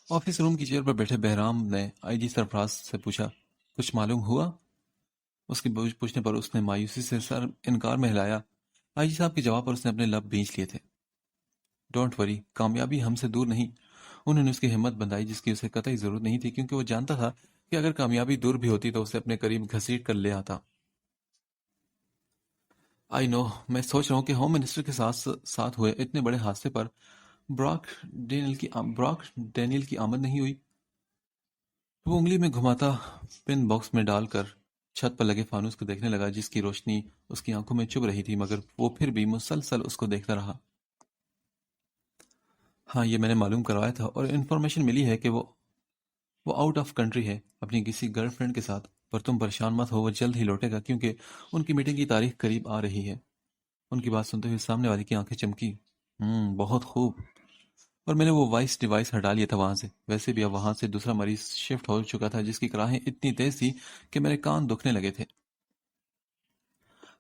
Office روم کی chair پر بیٹھے بہرام نے آئی جی سرفراز سے پوچھا، کچھ معلوم ہوا؟ اس کے پوچھنے پر اس نے مایوسی سے سر انکار میں ہلایا۔ آئی جی صاحب کے جواب پر اس نے اپنے لب بھینچ لیے تھے۔ ڈونٹ وری، کامیابی ہم سے دور نہیں۔ انہوں نے اس کی ہمت بندھائی جس کی اسے قطعی ضرورت نہیں تھی، کیونکہ وہ جانتا تھا کہ اگر کامیابی دور بھی ہوتی تو اسے اپنے قریب گھسیٹ کر لے آتا۔ آئی نو، میں سوچ رہا ہوں کہ ہوم منسٹر کے ساتھ ہوئے اتنے بڑے حادثے پر براک ڈینیل کی آمد نہیں ہوئی۔ وہ انگلی میں گھماتا پن باکس میں ڈال کر چھت پر لگے فانوس کو دیکھنے لگا، جس کی روشنی اس کی آنکھوں میں چبھ رہی تھی، مگر وہ پھر بھی مسلسل اس کو دیکھتا رہا۔ ہاں، یہ میں نے معلوم کروایا تھا، اور انفارمیشن ملی ہے کہ وہ آؤٹ آف کنٹری ہے اپنی کسی گرل فرینڈ کے ساتھ، پر تم پریشان مت ہو، وہ جلد ہی لوٹے گا، کیونکہ ان کی میٹنگ کی تاریخ قریب آ رہی ہے۔ ان کی بات سنتے ہوئے سامنے والی کی آنکھیں چمکی۔ بہت خوب، اور میں نے وہ وائس ڈیوائس ہٹا لیا تھا وہاں سے۔ ویسے بھی اب وہاں سے دوسرا مریض شفٹ ہو چکا تھا، جس کی کراہیں اتنی تیز تھی کہ میرے کان دکھنے لگے تھے۔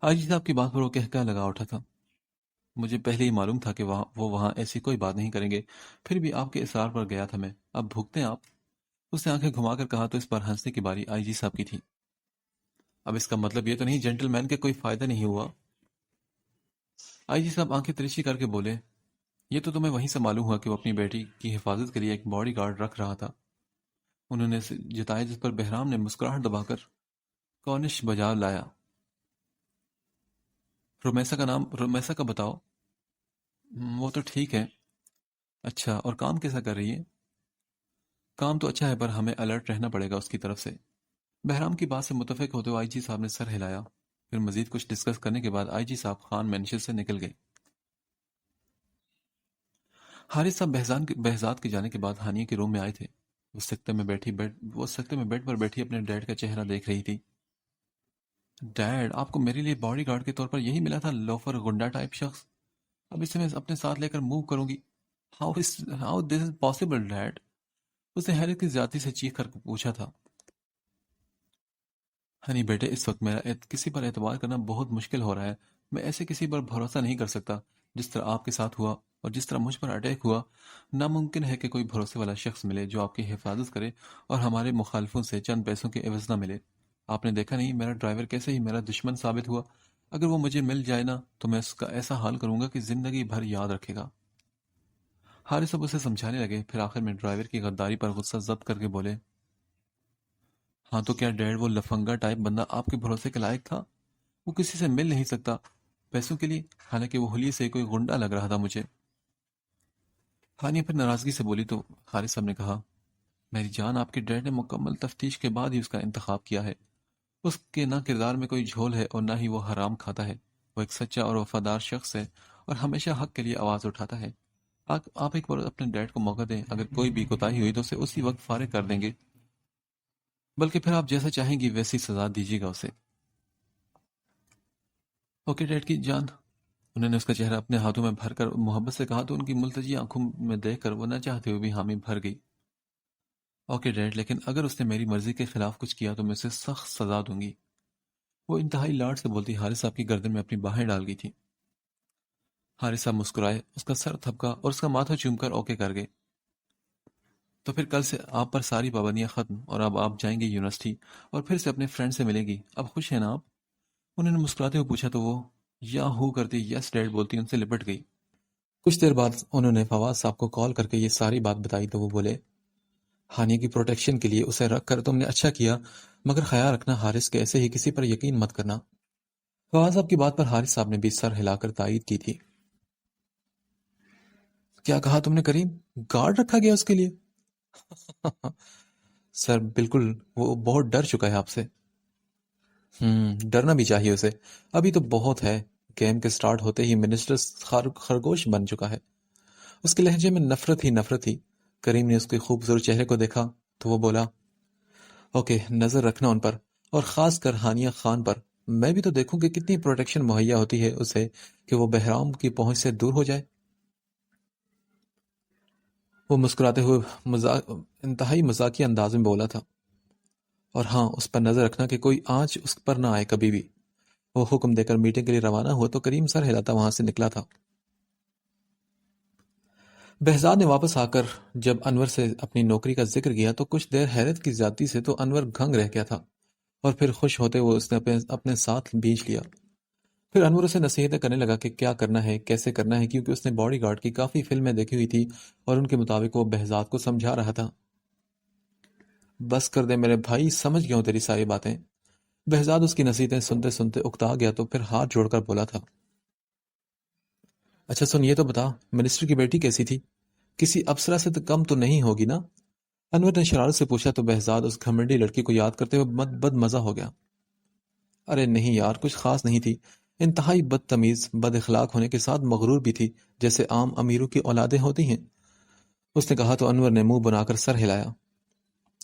آئی جی صاحب کی بات پر وہ کہہ لگا اٹھا تھا، مجھے پہلے ہی معلوم تھا کہ وہ وہاں ایسی کوئی بات نہیں کریں گے، پھر بھی آپ کے اصرار پر گیا تھا میں۔ اب بھگتے آپ؟ اس نے آنکھیں گھما کر کہا تو اس پر ہنسنے کی باری آئی جی صاحب کی تھی۔ اب اس کا مطلب یہ تو نہیں جنٹل مین کے کوئی فائدہ نہیں ہوا؟ آئی جی صاحب آنکھیں ترچھی کر کے بولے، یہ تو تمہیں وہیں سے معلوم ہوا کہ وہ اپنی بیٹی کی حفاظت کے لیے ایک باڈی گارڈ رکھ رہا تھا۔ انہوں نے جتایا، جس پر بہرام نے مسکراہٹ دبا کر کونش بجا لایا۔ رومیسا کا بتاؤ۔ وہ تو ٹھیک ہے۔ اچھا، اور کام کیسا کر رہی ہے؟ کام تو اچھا ہے، پر ہمیں الرٹ رہنا پڑے گا اس کی طرف سے۔ بہرام کی بات سے متفق ہوتے ہوئے آئی جی صاحب نے سر ہلایا، پھر مزید کچھ ڈسکس کرنے کے بعد آئی جی صاحب خان مینشن سے نکل گئے۔ حارث صاحب بہزاد کے جانے کے بعد ہانیہ کے روم میں آئے تھے۔ وہ سکتے میں بیڈ پر بیٹھی اپنے ڈیڈ کا چہرہ دیکھ رہی تھی۔ ڈیڈ، آپ کو میرے لیے باڈی گارڈ کے طور پر یہی ملا تھا، لوفر گنڈا ٹائپ شخص؟ اب اسے میں اپنے ساتھ لے کر موو کروں گی؟ How this is possible dad? اس نے حیرت کی زیادتی سے چیخ کر پوچھا تھا۔ ہنی بیٹے، اس وقت میرا کسی پر اعتبار کرنا بہت مشکل ہو رہا ہے۔ میں ایسے کسی پر بھروسہ نہیں کر سکتا جس طرح آپ کے ساتھ ہوا، اور جس طرح مجھ پر اٹیک ہوا۔ ناممکن ہے کہ کوئی بھروسے والا شخص ملے جو آپ کی حفاظت کرے اور ہمارے مخالفوں سے چند پیسوں کے عوض نہ ملے۔ آپ نے دیکھا نہیں میرا ڈرائیور کیسے ہی میرا دشمن ثابت ہوا۔ اگر وہ مجھے مل جائے نا تو میں اس کا ایسا حال کروں گا کہ زندگی بھر یاد رکھے گا۔ حارث اب اسے سمجھانے لگے، پھر آخر میں ڈرائیور کی غداری پر غصہ ضبط کر کے بولے، ہاں تو کیا ڈیڈ وہ لفنگا ٹائپ بندہ آپ کے بھروسے کے لائق تھا؟ وہ کسی سے مل نہیں سکتا پیسوں کے لیے، حالانکہ وہ حلیے سے کوئی غنڈا لگ رہا تھا مجھے۔ ہانیہ پھر ناراضگی سے بولی تو حارث صاحب نے کہا، میری جان، آپ کے ڈیڈ نے مکمل تفتیش کے بعد ہی اس کا انتخاب کیا ہے۔ اس کے نہ کردار میں کوئی جھول ہے اور نہ ہی وہ حرام کھاتا ہے۔ وہ ایک سچا اور وفادار شخص ہے اور ہمیشہ حق کے لیے آواز اٹھاتا ہے۔ آپ ایک بار اپنے ڈیڈ کو موقع دیں، اگر کوئی بھی کوتاہی ہوئی تو اسے اسی وقت فارغ کر دیں گے، بلکہ پھر آپ جیسا چاہیں گی ویسی سزا دیجیے گا اسے۔ اوکے ڈیڈ کی جان۔ انہوں نے اس کا چہرہ اپنے ہاتھوں میں بھر کر محبت سے کہا تو ان کی ملتجی آنکھوں میں دیکھ کر وہ نہ چاہتے ہوئے بھی حامی بھر گئی۔ اوکے ڈیڈ، لیکن اگر اس نے میری مرضی کے خلاف کچھ کیا تو میں اسے سخت سزا دوں گی۔ وہ انتہائی لاڈ سے بولتی حارث صاحب کی گردن میں اپنی باہیں ڈال گئی تھی۔ حارث صاحب مسکرائے، اس کا سر تھپکا اور اس کا ماتھا چوم کر اوکے کر گئے۔ تو پھر کل سے آپ پر ساری پابندیاں ختم، اور اب آپ جائیں گے یونیورسٹی اور پھر سے اپنے فرینڈ سے ملیں گی۔ اب خوش ہیں نا آپ؟ انہوں نے مسکراتے ہوئے پوچھا تو وہ یا ہو کرتی یس ڈیڈ بولتی ان سے لپٹ گئی۔ کچھ دیر بعد انہوں نے فواز صاحب کو کال کر کے یہ ساری بات بتائی تو وہ بولے، ہانیہ کی پروٹیکشن کے لیے اسے رکھ کر تم نے اچھا کیا، مگر خیال رکھنا حارث کے ایسے ہی کسی پر یقین مت کرنا۔ فواز صاحب کی بات پر حارث صاحب نے بھی سر ہلا کر تائید کی تھی۔ کیا کہا تم نے کریم؟ گارڈ رکھا گیا اس کے لیے؟ سر بالکل، وہ بہت ڈر چکا ہے آپ سے۔ ڈرنا بھی چاہیے اسے، ابھی تو بہت ہے۔ گیم کے سٹارٹ ہوتے ہی منسٹر خرگوش بن چکا ہے۔ اس کے لہجے میں نفرت ہی نفرت تھی۔ کریم نے اس کے خوبصورت چہرے کو دیکھا تو وہ بولا، اوکے، نظر رکھنا ان پر، اور خاص کر ہانیہ خان پر۔ میں بھی تو دیکھوں کہ کتنی پروٹیکشن مہیا ہوتی ہے اسے کہ وہ بہرام کی پہنچ سے دور ہو جائے۔ وہ مسکراتے ہوئے انتہائی مذاقیہ انداز میں بولا تھا، اور ہاں، اس پر نظر رکھنا کہ کوئی آنچ اس پر نہ آئے کبھی بھی۔ وہ حکم دے کر میٹنگ کے لیے روانہ ہوا تو کریم سر ہلاتا وہاں سے نکلا تھا۔ بہزاد نے واپس آ کر جب انور سے اپنی نوکری کا ذکر کیا تو کچھ دیر حیرت کی زیادتی سے تو انور گھنگ رہ گیا تھا، اور پھر خوش ہوتے ہوئے اس نے اپنے ساتھ بیچ لیا۔ پھر انور اسے نصیحتیں کرنے لگا کہ کیا کرنا ہے، کیسے کرنا ہے، کیونکہ اس نے باڈی گارڈ کی کافی فلمیں دیکھی ہوئی تھی اور ان کے مطابق وہ بہزاد کو سمجھا رہا تھا۔ بس کر دے میرے بھائی، سمجھ گیا ہوں تیری ساری باتیں۔ بہزاد اس کی نصیحتیں سنتے سنتے اکتا گیا تو پھر ہاتھ جوڑ کر بولا تھا، اچھا سن، یہ تو بتا، منسٹر کی بیٹی کیسی تھی؟ کسی افسرہ سے تو کم تو نہیں ہوگی نا؟ انور نے شرارت سے پوچھا تو بہزاد اس گھمنڈی لڑکی کو یاد کرتے ہوئے بد مزہ ہو گیا۔ ارے نہیں یار، کچھ خاص نہیں تھی، انتہائی بدتمیز بد اخلاق ہونے کے ساتھ مغرور بھی تھی، جیسے عام امیروں کی اولادیں ہوتی ہیں، اس نے کہا تو انور نے منہ بنا کر سر ہلایا۔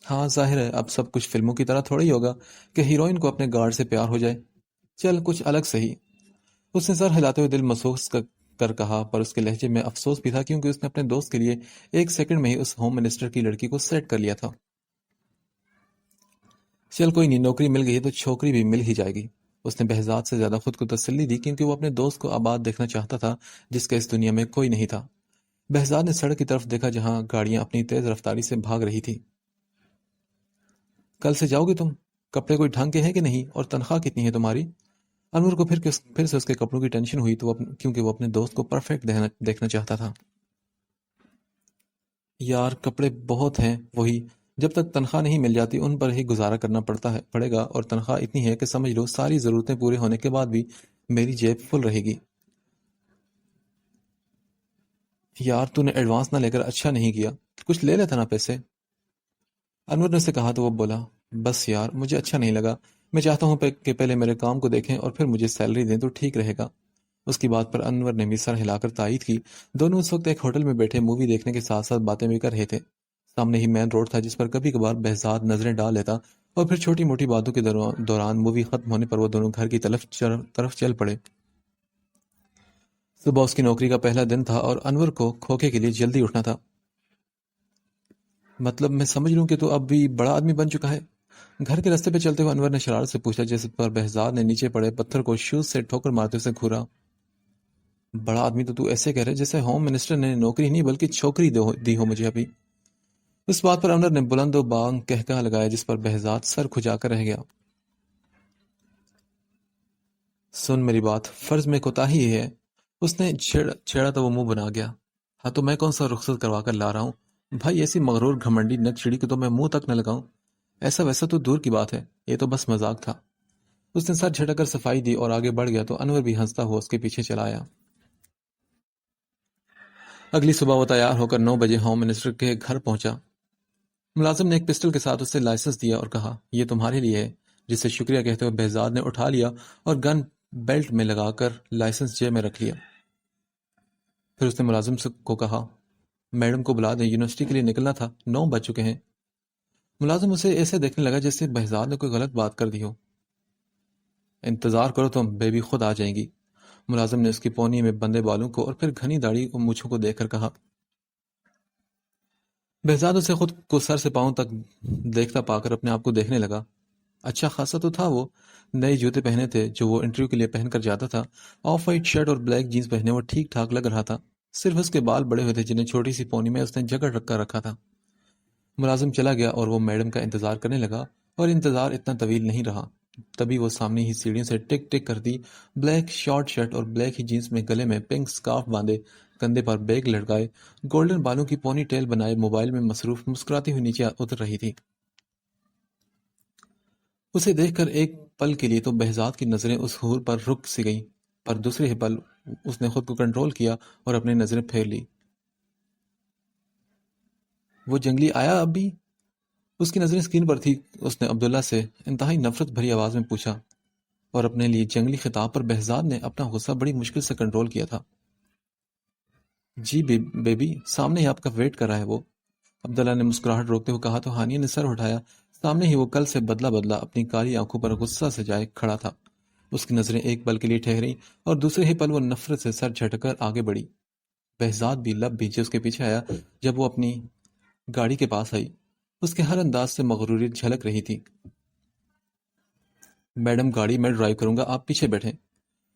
ہاں ظاہر ہے، اب سب کچھ فلموں کی طرح تھوڑا ہی ہوگا کہ ہیروئن کو اپنے گارڈ سے پیار ہو جائے۔ چل کچھ الگ صحیح، اس نے سر ہلاتے ہوئے دل محسوس کر کہا، پر اس کے لہجے میں افسوس بھی تھا کیونکہ اس نے اپنے دوست کے لیے ایک سیکنڈ میں ہی اس ہوم منسٹر کی لڑکی کو سیٹ کر لیا تھا۔ چل کوئی نہیں، نوکری مل گئی ہے تو چھوکری بھی مل ہی جائے گی، اس نے بہزاد سے زیادہ خود کو تسلی دی کیونکہ وہ اپنے دوست کو آباد دیکھنا چاہتا تھا جس کا اس دنیا میں کوئی نہیں تھا۔ بہزاد نے سڑک کی طرف دیکھا جہاں گاڑیاں اپنی تیز رفتاری سے بھاگ رہی تھی۔ کل سے جاؤ گے تم؟ کپڑے کوئی ڈھنگ کے ہیں کہ نہیں، اور تنخواہ کتنی ہے تمہاری؟ انور کو پھر سے اس کے کپڑوں کی ٹینشن ہوئی تو کیونکہ وہ اپنے دوست کو پرفیکٹ دیکھنا چاہتا تھا۔ یار کپڑے بہت ہیں، وہی جب تک تنخواہ نہیں مل جاتی ان پر ہی گزارا کرنا پڑے گا، اور تنخواہ اتنی ہے کہ سمجھ لو ساری ضرورتیں پورے ہونے کے بعد بھی میری جیب فل رہے گی۔ یار تو نے ایڈوانس نہ لے کر اچھا نہیں کیا، کچھ لے لیتا نا پیسے۔ انور نے اسے کہا تو وہ بولا، بس یار مجھے اچھا نہیں لگا، میں چاہتا ہوں کہ پہلے میرے کام کو دیکھیں اور پھر مجھے سیلری دیں تو ٹھیک رہے گا۔ اس کی بات پر انور نے بھی سر ہلا کر تائید کی۔ دونوں اس وقت ایک ہوٹل میں بیٹھے مووی دیکھنے کے ساتھ ساتھ باتیں بھی کر رہے تھے۔ سامنے ہی مین روڈ تھا جس پر کبھی کبھار بہزاد نظریں ڈال لیتا، اور پھر چھوٹی موٹی باتوں کے دوران مووی ختم ہونے پر وہ دونوں گھر کی طرف چل پڑے۔ صبح اس کی نوکری کا پہلا دن تھا اور انور کو کھوکے کے لیے جلدی اٹھنا تھا۔ مطلب میں سمجھ لوں کہ تو اب بھی بڑا آدمی بن چکا ہے؟ گھر کے راستے پہ چلتے ہوئے انور نے شرارت سے پوچھا، جس پر بہزاد نے نیچے پڑے پتھر کو شوز سے ٹھوکر مارتے اسے گھورا۔ بڑا آدمی تو ایسے کہہ رہے جیسے ہوم منسٹر نے نوکری نہیں بلکہ چھوکری دی ہو مجھے ابھی۔ اس بات پر انور نے بلند و بانگ کہکہا لگایا جس پر بہزاد سر کھجا کر رہ گیا۔ سن میری بات، فرض میں کوتاہی ہی ہے، اس نے چھیڑا تو وہ منہ بنا گیا۔ ہاں تو میں کون سا رخصت کروا کر لا رہا ہوں بھائی، ایسی مغرور گھمنڈی نک چڑی کو تو میں منہ تک نہ لگاؤں، ایسا ویسا تو دور کی بات ہے، یہ تو بس مذاق تھا۔ اس نے سر جھٹک کر صفائی دی اور آگے بڑھ گیا تو انور بھی ہنستا ہوا اس کے پیچھے چلا آیا۔ اگلی صبح وہ تیار ہو کر 9 بجے ہوم منسٹر کے گھر پہنچا۔ ملازم نے ایک پسٹل کے ساتھ اسے لائسنس دیا اور کہا، یہ تمہارے لیے ہے، جسے شکریہ کہتے ہوئے بہزاد نے اٹھا لیا اور گن بیلٹ میں لگا کر لائسنس جیب میں رکھ لیا۔ پھر اس نے ملازم کو کہا، میڈم کو بلا دیں، یونیورسٹی کے لیے نکلنا تھا، 9 بج چکے ہیں۔ ملازم اسے ایسے دیکھنے لگا جیسے بہزاد نے کوئی غلط بات کر دی ہو۔ انتظار کرو تم، بیبی خود آ جائیں گی، ملازم نے اس کی پونی میں بندے بالوں کو اور پھر گھنی داڑھی اور مونچھوں کو دیکھ کر کہا۔ بہزاد اسے خود کو سر سے پاؤں تک دیکھتا پا کر اپنے آپ کو دیکھنے لگا۔ اچھا خاصا تو تھا، وہ نئے جوتے پہنے تھے جو وہ انٹرویو کے لیے پہن کر جاتا تھا، آف وائٹ شرٹ اور بلیک جینز پہنے وہ ٹھیک ٹھاک لگ رہا تھا، صرف اس کے بال بڑے ہوئے تھے جنہیں چھوٹی سی پونی میں اس نے جکڑ رکھا تھا۔ ملازم چلا گیا اور وہ میڈم کا انتظار کرنے لگا، اور انتظار اتنا طویل نہیں رہا۔ تبھی وہ سامنے ہی سیڑھیوں سے ٹک ٹک کرتی، بلیک شارٹ شرٹ اور بلیک ہی جینز میں گلے میں پنک سکارف باندھے، کندھے پر بیگ لٹکائے، گولڈن بالوں کی پونی ٹیل بنائے موبائل میں مصروف مسکراتی ہوئی نیچے اتر رہی تھی۔ اسے دیکھ کر ایک پل کے لیے تو بہزاد کی نظریں اس حور پر رک سی گئیں، پر دوسرے ہی پل اس نے خود کو کنٹرول کیا اور اپنی نظریں پھیر لی۔ وہ جنگلی آیا اب بھی؟ اس کی نظریں اسکرین پر تھی۔ اس نے عبداللہ سے انتہائی نفرت بھری آواز میں پوچھا، اور اپنے لیے جنگلی خطاب پر بہزاد نے اپنا غصہ بڑی مشکل سے کنٹرول کیا تھا۔ جی بیبی، سامنے ہی آپ کا ویٹ کر رہا ہے وہ، عبداللہ نے مسکراہٹ روکتے ہوئے کہا تو ہانیہ نے سر اٹھایا۔ سامنے ہی وہ کل سے بدلا اپنی کالی آنکھوں پر غصہ سے جائے کھڑا تھا۔ اس کی نظریں ایک پل کے لیے ٹھہریں اور دوسرے ہی پل وہ نفرت سے سر جھٹک کر آگے بڑھی۔ بہزاد بھی لب بھیجے اس کے پیچھے آیا۔ جب وہ اپنی گاڑی کے پاس آئی، اس کے ہر انداز سے مغروریت جھلک رہی تھی۔ میڈم گاڑی میں ڈرائیو کروں گا، آپ پیچھے بیٹھیں،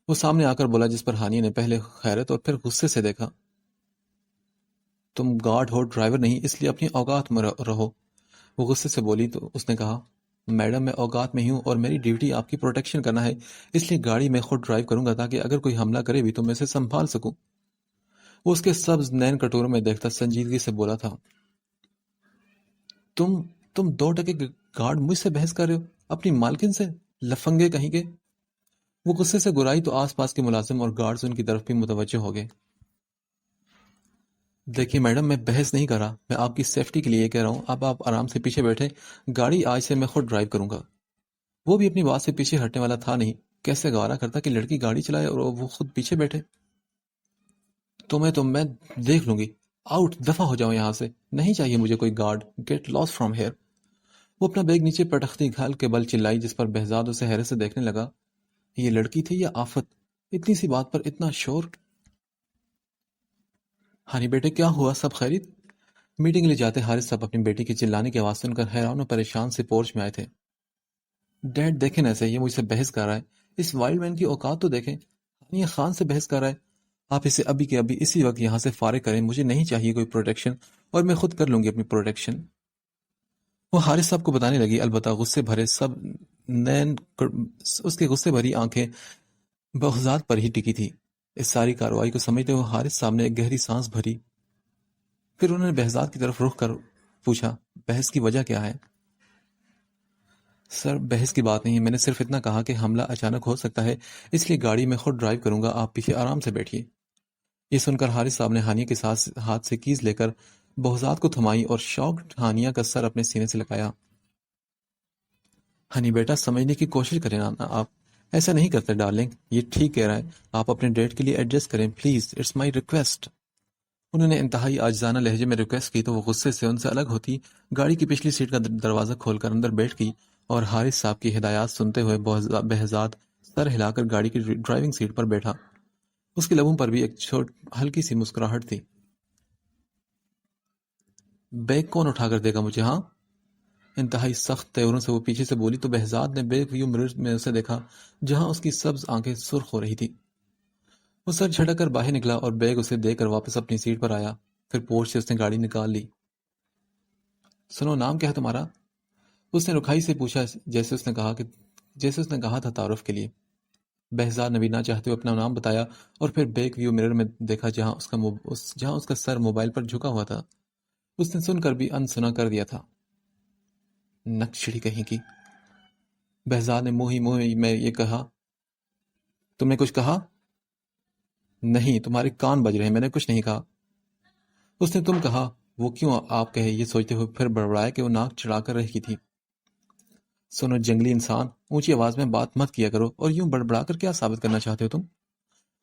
وہ سامنے آ کر بولا، جس پر ہانیہ نے پہلے حیرت اور پھر غصے سے دیکھا۔ تم گارڈ ہو، ڈرائیور نہیں، اس لیے اپنی اوقات میں رہو۔ وہ غصے سے بولی تو اس نے کہا، میڈم میں اوقات میں ہوں اور میری ڈیوٹی آپ کی پروٹیکشن کرنا ہے، اس لیے گاڑی میں خود ڈرائیو کروں گا تاکہ اگر کوئی حملہ کرے بھی تو میں اسے سنبھال سکوں۔ وہ اس کے سبز نین کٹوروں میں دیکھتا سنجیدگی سے بولا تھا، تم تم 2 ٹکے گارڈ مجھ سے بحث کر رہے ہو، اپنی مالکن سے، لفنگے کہیں گے۔ وہ غصے سے گرائی تو آس پاس کے ملازم اور گارڈز ان کی طرف بھی متوجہ ہو گئے۔ دیکھیے میڈم، میں بحث نہیں کر رہا، میں آپ کی سیفٹی کے لیے یہ کہہ رہا ہوں، اب آپ آرام سے پیچھے بیٹھے، گاڑی آج سے میں خود ڈرائیو کروں گا۔ وہ بھی اپنی بات سے پیچھے ہٹنے والا تھا نہیں، کیسے گوارا کرتا کہ لڑکی گاڑی چلائے اور وہ خود پیچھے بیٹھے۔ میں دیکھ لوں گی، آؤٹ، دفع ہو جاؤ یہاں سے، نہیں چاہیے مجھے کوئی guard, get lost from here. وہ اپنا بیگ نیچے پٹختی گھال کے بل چلائی، جس پر بہزاد اسے حیرت سے دیکھنے لگا۔ یہ لڑکی تھی یا آفت؟ اتنی سی بات پر اتنا شور؟ ہانی بیٹے، کیا ہوا؟ سب خیریت؟ میٹنگ لے جاتے حارث صاحب اپنی بیٹی کی چلانے کی آواز سن کر حیران و پریشان سے پورچ میں آئے تھے۔ ڈیڈ دیکھیں ایسے، یہ مجھ سے بحث کر رہا ہے، اس وائلڈ مین کی اوقات تو دیکھیں، ہانی خان سے بحث کر رہا ہے۔ آپ اسے ابھی کے ابھی اسی وقت یہاں سے فارغ کریں، مجھے نہیں چاہیے کوئی پروٹیکشن، اور میں خود کر لوں گی اپنی پروٹیکشن۔ وہ حارث صاحب کو بتانے لگی، البتہ غصے بھرے سب نین اس کے غصے بھری آنکھیں بغضات پر ہی ٹکی تھی۔ اس ساری کارروائی کو سمجھتے ہوئے حارث صاحب نے ایک گہری سانس بھری، پھر انہوں نے بہزاد کی طرف رخ کر پوچھا، بحث کی وجہ کیا ہے؟ سر، بحث کی بات نہیں، میں نے صرف اتنا کہا کہ حملہ اچانک ہو سکتا ہے، اس لیے گاڑی میں خود ڈرائیو کروں گا، آپ پیچھے آرام سے بیٹھیے۔ یہ سن کر حارث صاحب نے ہانیہ کے ہاتھ سے کیز لے کر بہزاد کو تھمائی اور شاکڈ ہانیہ کا سر اپنے سینے سے لگایا۔ ہنی بیٹا، سمجھنے کی کوشش کریں نا، آپ ایسا نہیں کرتے ڈارلنگ، یہ ٹھیک کہہ رہا ہے، آپ اپنے ڈیٹ کے لیے ایڈجسٹ کریں پلیز، اٹس مائی ریکویسٹ۔ انہوں نے انتہائی عاجزانہ لہجے میں ریکویسٹ کی تو وہ غصے سے ان سے الگ ہوتی گاڑی کی پچھلی سیٹ کا دروازہ کھول کر اندر بیٹھ گئی اور حارث صاحب کی ہدایات سنتے ہوئے بہزاد سر ہلا کر گاڑی کی ڈرائیونگ سیٹ پر بیٹھا۔ اس کے لبوں پر بھی ایک ہلکی سی مسکراہٹ تھی۔ بیگ کون اٹھا کر دے گا مجھے؟ ہاں، انتہائی سخت تیوروں سے وہ پیچھے سے بولی تو بہزاد نے بیگ ویو مرر میں اسے دیکھا، جہاں اس کی سبز آنکھیں سرخ ہو رہی تھی۔ وہ سر جھٹک کر باہر نکلا اور بیگ اسے دے کر واپس اپنی سیٹ پر آیا، پھر پورچ سے اس نے گاڑی نکال لی۔ سنو، نام کیا ہے تمہارا؟ اس نے رکھائی سے پوچھا، جیسے اس نے کہا تھا تعارف کے لیے۔ بہزاد نے بھی نہ چاہتے ہوئے اپنا نام بتایا اور پھر بیک ویو مرر میں دیکھا، جہاں اس کا سر موبائل پر جھکا ہوا تھا۔ اس نے سن کر بھی انسنا کر دیا تھا۔ نکچڑی کہیں کی! بہزاد نے منہ ہی میں یہ کہا۔ تم نے کچھ کہا؟ نہیں، تمہارے کان بج رہے ہیں، میں نے کچھ نہیں کہا۔ اس نے تم کہا، وہ کیوں آپ کہے، یہ سوچتے ہوئے پھر بڑبڑایا کہ وہ ناک چڑھا کر رہی تھی۔ سنو جنگلی انسان، اونچی آواز میں بات مت کیا کرو، اور یوں بڑبڑا کر کیا ثابت کرنا چاہتے ہو تم؟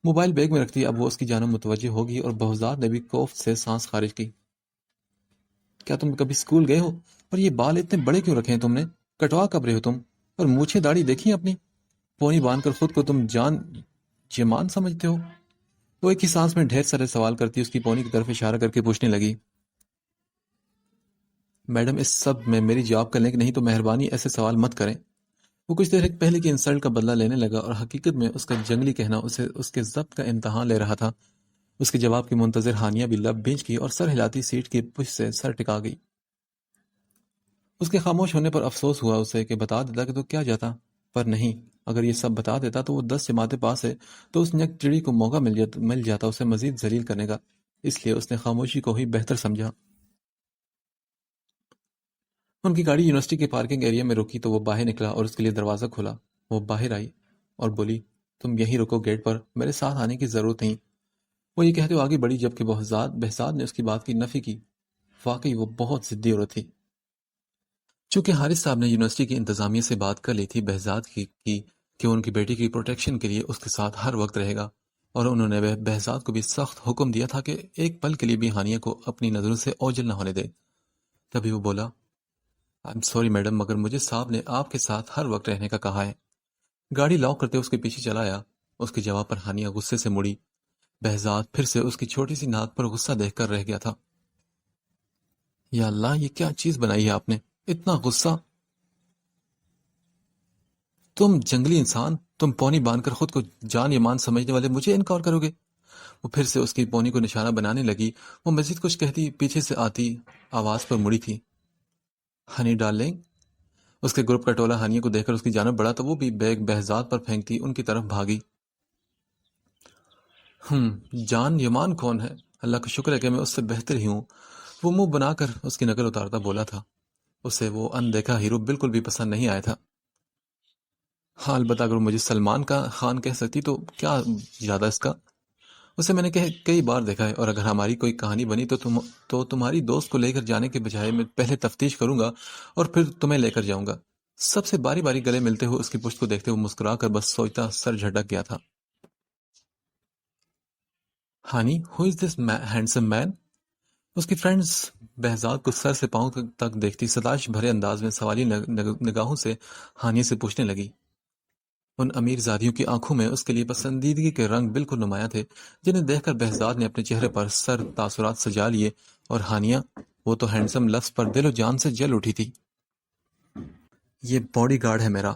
موبائل بیگ میں رکھتی اب وہ اس کی جانب متوجہ ہوگی اور بہزاد نے بھی کوفت سے سانس خارج کی۔ کیا تم کبھی اسکول گئے ہو؟ اور یہ بال اتنے بڑے کیوں رکھے ہیں تم نے؟ کٹوا کب رہے ہو تم؟ اور مونچھیں داڑھی دیکھی اپنی؟ پونی باندھ کر خود کو تم جمان سمجھتے ہو؟ وہ ایک ہی سانس میں ڈھیر سارے سوال کرتی اس کی پونی کی طرف اشارہ کر کے پوچھنے لگی، میڈم اس سب میں میری جواب کرنے کی نہیں تو مہربانی ایسے سوال مت کریں۔ وہ کچھ دیر پہلے کی انسلٹ کا بدلہ لینے لگا اور حقیقت میں اس کا جنگلی کہنا اسے اس کے ضبط کا امتحان لے رہا تھا۔ اس کے جواب کی منتظر ہانیہ بھی لب بھینچ کی اور سر ہلاتی سیٹ کی پشت سے سر ٹکا گئی۔ اس کے خاموش ہونے پر افسوس ہوا اسے کہ بتا دیتا کہ تو کیا جاتا، پر نہیں، اگر یہ سب بتا دیتا تو وہ 10 جماعتیں پاس ہے تو اس نک چڑی کو موقع مل جاتا اسے مزید ذلیل کرنے کا، اس لیے اس نے خاموشی کو ہی بہتر سمجھا۔ ان کی گاڑی یونیورسٹی کے پارکنگ ایریا میں رکی تو وہ باہر نکلا اور اس کے لیے دروازہ کھولا۔ وہ باہر آئی اور بولی، تم یہیں رکو گیٹ پر، میرے ساتھ آنے کی ضرورت نہیں۔ وہ یہ کہتے ہوئے آگے بڑھی جبکہ بہزاد نے اس کی بات کی نفی کی۔ واقعی وہ بہت ضدی عورت تھی۔ چونکہ حارث صاحب نے یونیورسٹی کی انتظامیہ سے بات کر لی تھی بہزاد کی کہ ان کی بیٹی کی پروٹیکشن کے لیے اس کے ساتھ ہر وقت رہے گا، اور انہوں نے بہزاد کو بھی سخت حکم دیا تھا کہ ایک پل کے لیے بھی ہانیہ کو اپنی نظروں سے اوجھل نہ ہونے دے۔ تبھی وہ بولا، I'm sorry میڈم، مگر مجھے صاحب نے آپ کے ساتھ ہر وقت رہنے کا کہا ہے۔ گاڑی لاک کرتے اس کے پیچھے چلایا۔ اس کے جواب پر ہانیہ غصے سے مڑی۔ بہزاد پھر سے اس کی چھوٹی سی ناک پر غصہ دیکھ کر رہ گیا تھا۔ یا اللہ، یہ کیا چیز بنائی ہے آپ نے، اتنا غصہ! تم جنگلی انسان، تم پونی باندھ کر خود کو جان یا مان سمجھنے والے مجھے انکار کرو گے؟ وہ پھر سے اس کی پونی کو نشانہ بنانے لگی۔ وہ مزید کچھ کہتی پیچھے سے آتی آواز پر مڑی تھی۔ Honey darling. اس کے گروپ کا ٹولہ ہانیہ کو دیکھ کر اس کی جانب بڑھا تو وہ بھی بیگ بہزاد پر پھینکتی ان کی طرف بھاگی۔ جان یمان کون ہے؟ اللہ کا شکر ہے کہ میں اس سے بہتر ہی ہوں، وہ منہ بنا کر اس کی نقل اتارتا بولا تھا۔ اسے وہ اندیکھا ہیرو بالکل بھی پسند نہیں آیا تھا۔ ہاں البتہ اگر وہ مجھے سلمان کا خان کہہ سکتی تو کیا زیادہ اس کا، اسے میں نے کئی بار دیکھا ہے، اور اگر ہماری کوئی کہانی بنی تو تمہاری دوست کو لے کر جانے کے بجائے میں پہلے تفتیش کروں گا اور پھر تمہیں لے کر جاؤں گا۔ سب سے باری باری گلے ملتے ہوئے اس کی پشت کو دیکھتے ہوئے مسکرا کر بس سوچتا سر جھٹک گیا تھا۔ ہانی ہو از دس ہینڈسم مین؟ اس کی فرینڈز بہزاد کو سر سے پاؤں تک دیکھتی ستائش بھرے انداز میں سوالی نگاہوں سے ہانیہ سے پوچھنے لگی۔ ان امیر زادیوں کی آنکھوں میں اس کے لیے پسندیدگی کے رنگ بالکل نمایاں تھے، جنہیں دیکھ کر بہزاد نے اپنے چہرے پر سر تاثرات سجا لیے، اور ہانیہ وہ تو ہینڈسم لفظ پر دل و جان سے جل اٹھی تھی۔ یہ باڈی گارڈ ہے میرا،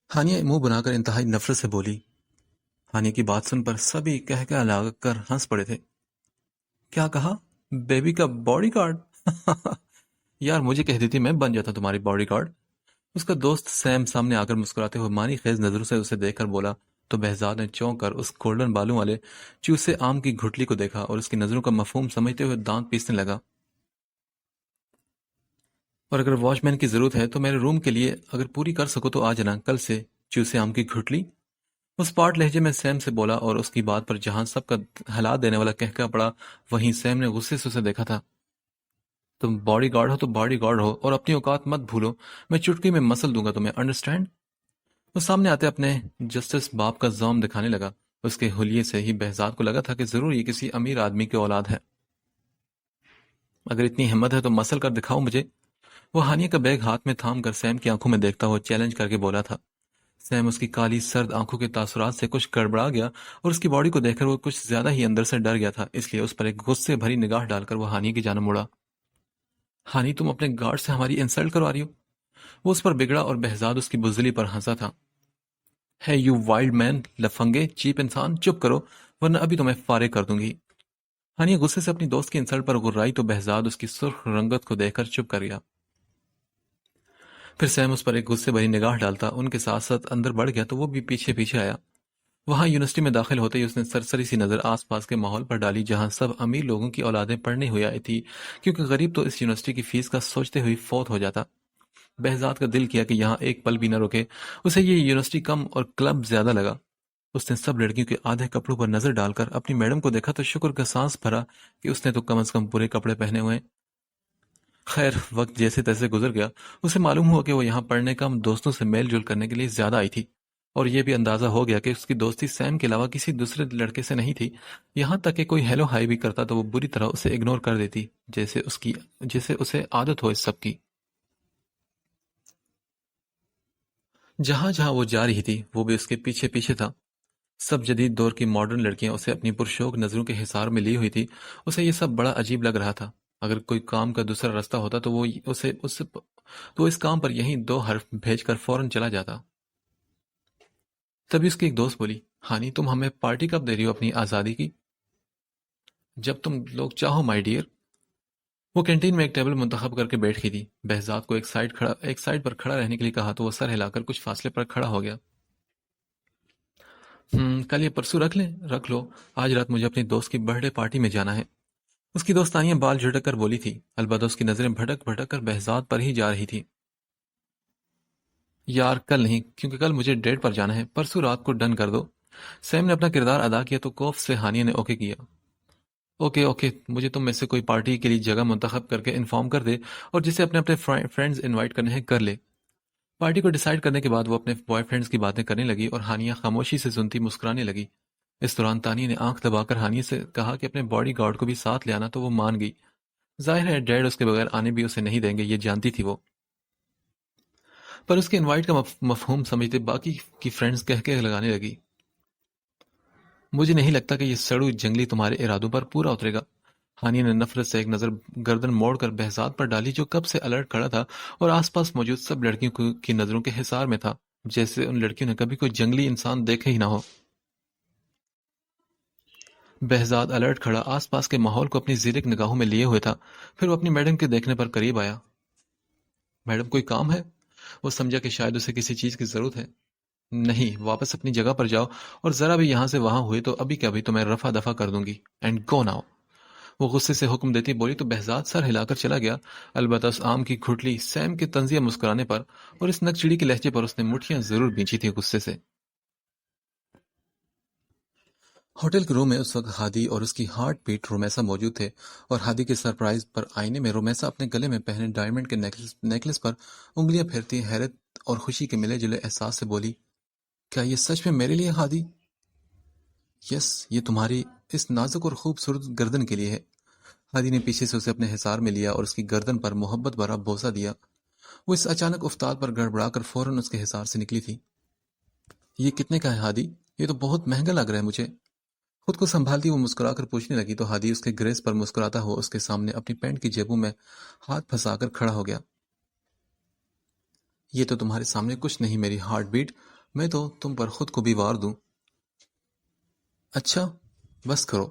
ہانیہ منہ بنا کر انتہائی نفرت سے بولی۔ ہانیہ کی بات سن پر سبھی کہہ لگا کر ہنس پڑے تھے۔ کیا کہا؟ بیبی کا باڈی گارڈ؟ یار مجھے کہہ دیتی میں بن جاتا تمہاری باڈی گارڈ۔ اس کا دوست سیم سامنے آ کر مسکراتے ہوئے مانی خیز نظروں سے اسے دیکھ کر بولا تو بہزاد نے چونک کر اس گولڈن بالوں والے چوسے آم کی گھٹلی کو دیکھا اور اس کی نظروں کا مفہوم سمجھتے ہوئے دانت پیسنے لگا۔ اور اگر واچ مین کی ضرورت ہے تو میرے روم کے لیے اگر پوری کر سکو تو آ جانا کل سے، چوسے آم کی گھٹلی۔ اس پاٹ لہجے میں سیم سے بولا، اور اس کی بات پر جہاں سب کا ہلا دینے والا کہکا پڑا وہیں سیم نے غصے سے اسے دیکھا تھا۔ تم باڈی گارڈ ہو تو باڈی گارڈ ہو، اور اپنی اوقات مت بھولو، میں چٹکی میں مسل دوں گا تمہیں، انڈرسٹینڈ؟ وہ سامنے آتے اپنے جسٹس باپ کا زوم دکھانے لگا۔ اس کے حلیے سے ہی بہزاد کو لگا تھا کہ ضرور یہ کسی امیر آدمی کی اولاد ہے۔ اگر اتنی ہمت ہے تو مسل کر دکھاؤ مجھے۔ وہ ہانیہ کا بیگ ہاتھ میں تھام کر سیم کی آنکھوں میں دیکھتا ہوا چیلنج کر کے بولا تھا۔ سیم اس کی کالی سرد آنکھوں کے تاثرات سے کچھ گڑبڑا گیا، اور اس کی باڈی کو دیکھ کر وہ کچھ زیادہ ہی اندر سے ڈر گیا تھا، اس لیے اس پر ایک غصے بھری نگاہ ڈال کر وہ ہانیہ کی جانب مڑا۔ ہانی تم اپنے گارڈ سے ہماری انسلٹ کروا رہی ہو؟ وہ اس پر بگڑا اور بہزاد اس کی بزدلی پر ہنسا تھا۔ ہے یو وائلڈ مین، لفنگے چیپ انسان، چپ کرو ورنہ ابھی تمہیں فارغ کر دوں گی۔ ہانیہ غصے سے اپنی دوست کی انسلٹ پر غرائی تو بہزاد اس کی سرخ رنگت کو دیکھ کر چپ کر گیا۔ پھر سیم اس پر ایک غصے بھری نگاہ ڈالتا ان کے ساتھ ساتھ اندر بڑھ گیا تو وہ بھی پیچھے پیچھے آیا۔ وہاں یونیورسٹی میں داخل ہوتے ہی اس نے سرسری سی نظر آس پاس کے ماحول پر ڈالی جہاں سب امیر لوگوں کی اولادیں پڑھنے ہوئی آئی تھی، کیونکہ غریب تو اس یونیورسٹی کی فیس کا سوچتے ہوئی فوت ہو جاتا۔ بہزاد کا دل کیا کہ یہاں ایک پل بھی نہ رکے، اسے یہ یونیورسٹی کم اور کلب زیادہ لگا۔ اس نے سب لڑکیوں کے آدھے کپڑوں پر نظر ڈال کر اپنی میڈم کو دیکھا تو شکر کا سانس بھرا کہ اس نے تو کم از کم پورے کپڑے پہنے ہوئے۔ خیر وقت جیسے تیسے گزر گیا، اسے معلوم ہوا کہ وہ یہاں پڑھنے کم دوستوں سے میل جول کرنے کے لیے زیادہ آئی تھی، اور یہ بھی اندازہ ہو گیا کہ اس کی دوستی سیم کے علاوہ کسی دوسرے لڑکے سے نہیں تھی، یہاں تک کہ کوئی ہیلو ہائی بھی کرتا تو وہ بری طرح اسے اگنور کر دیتی، جیسے اسے عادت ہو اس سب کی۔ جہاں جہاں وہ جا رہی تھی وہ بھی اس کے پیچھے پیچھے تھا۔ سب جدید دور کی ماڈرن لڑکیاں اسے اپنی پرشوق نظروں کے حصار میں لی ہوئی تھی۔ اسے یہ سب بڑا عجیب لگ رہا تھا۔ اگر کوئی کام کا دوسرا راستہ ہوتا تو وہ اس کام پر یہیں 2 حرف بھیج کر فوراً چلا جاتا۔ تبھی اس کی ایک دوست بولی، ہانی تم ہمیں پارٹی کب دے رہی ہو اپنی آزادی کی؟ جب تم لوگ چاہو مائی ڈیئر۔ وہ کینٹین میں ایک ٹیبل منتخب کر کے بیٹھ گئی تھی۔ بہزاد کو ایک سائڈ پر کھڑا رہنے کے لیے کہا تو وہ سر ہلا کر کچھ فاصلے پر کھڑا ہو گیا۔ کل یا پرسوں رکھ لو، آج رات مجھے اپنی دوست کی برتھ ڈے پارٹی میں جانا ہے۔ اس کی دوستانیاں بال جھٹک کر بولی تھی، البتہ اس کی نظریں بھٹک بھٹک کر بہزاد پر ہی جا رہی تھی۔ یار کل نہیں، کیونکہ کل مجھے ڈیٹ پر جانا ہے، پرسوں رات کو ڈن کر دو۔ سیم نے اپنا کردار ادا کیا تو کوف سے ہانیہ نے اوکے کیا۔ اوکے مجھے تم میں سے کوئی پارٹی کے لیے جگہ منتخب کر کے انفارم کر دے، اور جسے اپنے فرینڈز انوائٹ کرنے ہیں کر لے۔ پارٹی کو ڈیسائیڈ کرنے کے بعد وہ اپنے بوائے فرینڈز کی باتیں کرنے لگی اور ہانیہ خاموشی سے سنتی مسکرانے لگی۔ اس دوران تانیہ نے آنکھ دبا کر ہانیہ سے کہا کہ اپنے باڈی گارڈ کو بھی ساتھ لے آنا تو وہ مان گئی۔ ظاہر ہے ڈیڈ اس کے بغیر آنے بھی اسے نہیں دیں گے، یہ جانتی تھی وہ۔ پر اس کے انوائٹ کا مفہوم سمجھتے باقی کی فرینڈز کہہ لگانے لگی، مجھے نہیں لگتا کہ یہ سڑو جنگلی تمہارے ارادوں پر پورا اترے گا۔ ہانیہ نے نفرت سے ایک نظر گردن موڑ کر بہزاد پر ڈالی جو کب سے الرٹ کھڑا تھا اور آس پاس موجود سب لڑکیوں کی نظروں کے حصار میں تھا، جیسے ان لڑکیوں نے کبھی کوئی جنگلی انسان دیکھے ہی نہ ہو۔ بہزاد الرٹ کھڑا آس پاس کے ماحول کو اپنی زیرک نگاہوں میں لیے ہوئے تھا. پھر وہ اپنی میڈم کے دیکھنے پر قریب آیا. میڈم کوئی کام ہے؟ وہ سمجھا کہ شاید اسے کسی چیز کی ضرورت ہے. نہیں، واپس اپنی جگہ پر جاؤ، اور ذرا بھی یہاں سے وہاں ہوئے تو ابھی کبھی تو میں رفع دفع کر دوں گی. And go now. وہ غصے سے حکم دیتی بولی تو بہزاد سر ہلا کر چلا گیا. البتہ اس آم کی کھٹلی سیم کے طنزیہ مسکرانے پر اور اس نکچڑی کے لہجے پر اس نے مٹھیاں ضرور بینچی تھی غصے سے. ہوٹل کے روم میں اس وقت ہادی اور اس کی ہارٹ بیٹ رومیسا موجود تھے، اور ہادی کے سرپرائز پر آئینے میں رومیسا اپنے گلے میں پہنے ڈائمنڈ کے نیکلس پر انگلیاں پھیرتی حیرت اور خوشی کے ملے جلے احساس سے بولی، کیا یہ سچ میں میرے لیے ہادی؟ یس، یہ تمہاری اس نازک اور خوبصورت گردن کے لیے ہے. ہادی نے پیچھے سے اسے اپنے حصار میں لیا اور اس کی گردن پر محبت بھرا بوسہ دیا. وہ اس اچانک افتاد پر گڑبڑا کر فوراً اس کے حصار سے نکلی تھی. یہ کتنے کا ہے ہادی؟ یہ تو بہت مہنگا لگ رہا ہے مجھے. خود کو سنبھالتی وہ مسکرا کر پوچھنے لگی تو ہادی اس کے گریز پر مسکراتا ہوا اس کے سامنے اپنی پینٹ کی جیبوں میں ہاتھ پھنسا کر کھڑا ہو گیا. یہ تو تمہارے سامنے کچھ نہیں میری ہارٹ بیٹ، میں تو تم پر خود کو بھی وار دوں. اچھا بس کرو.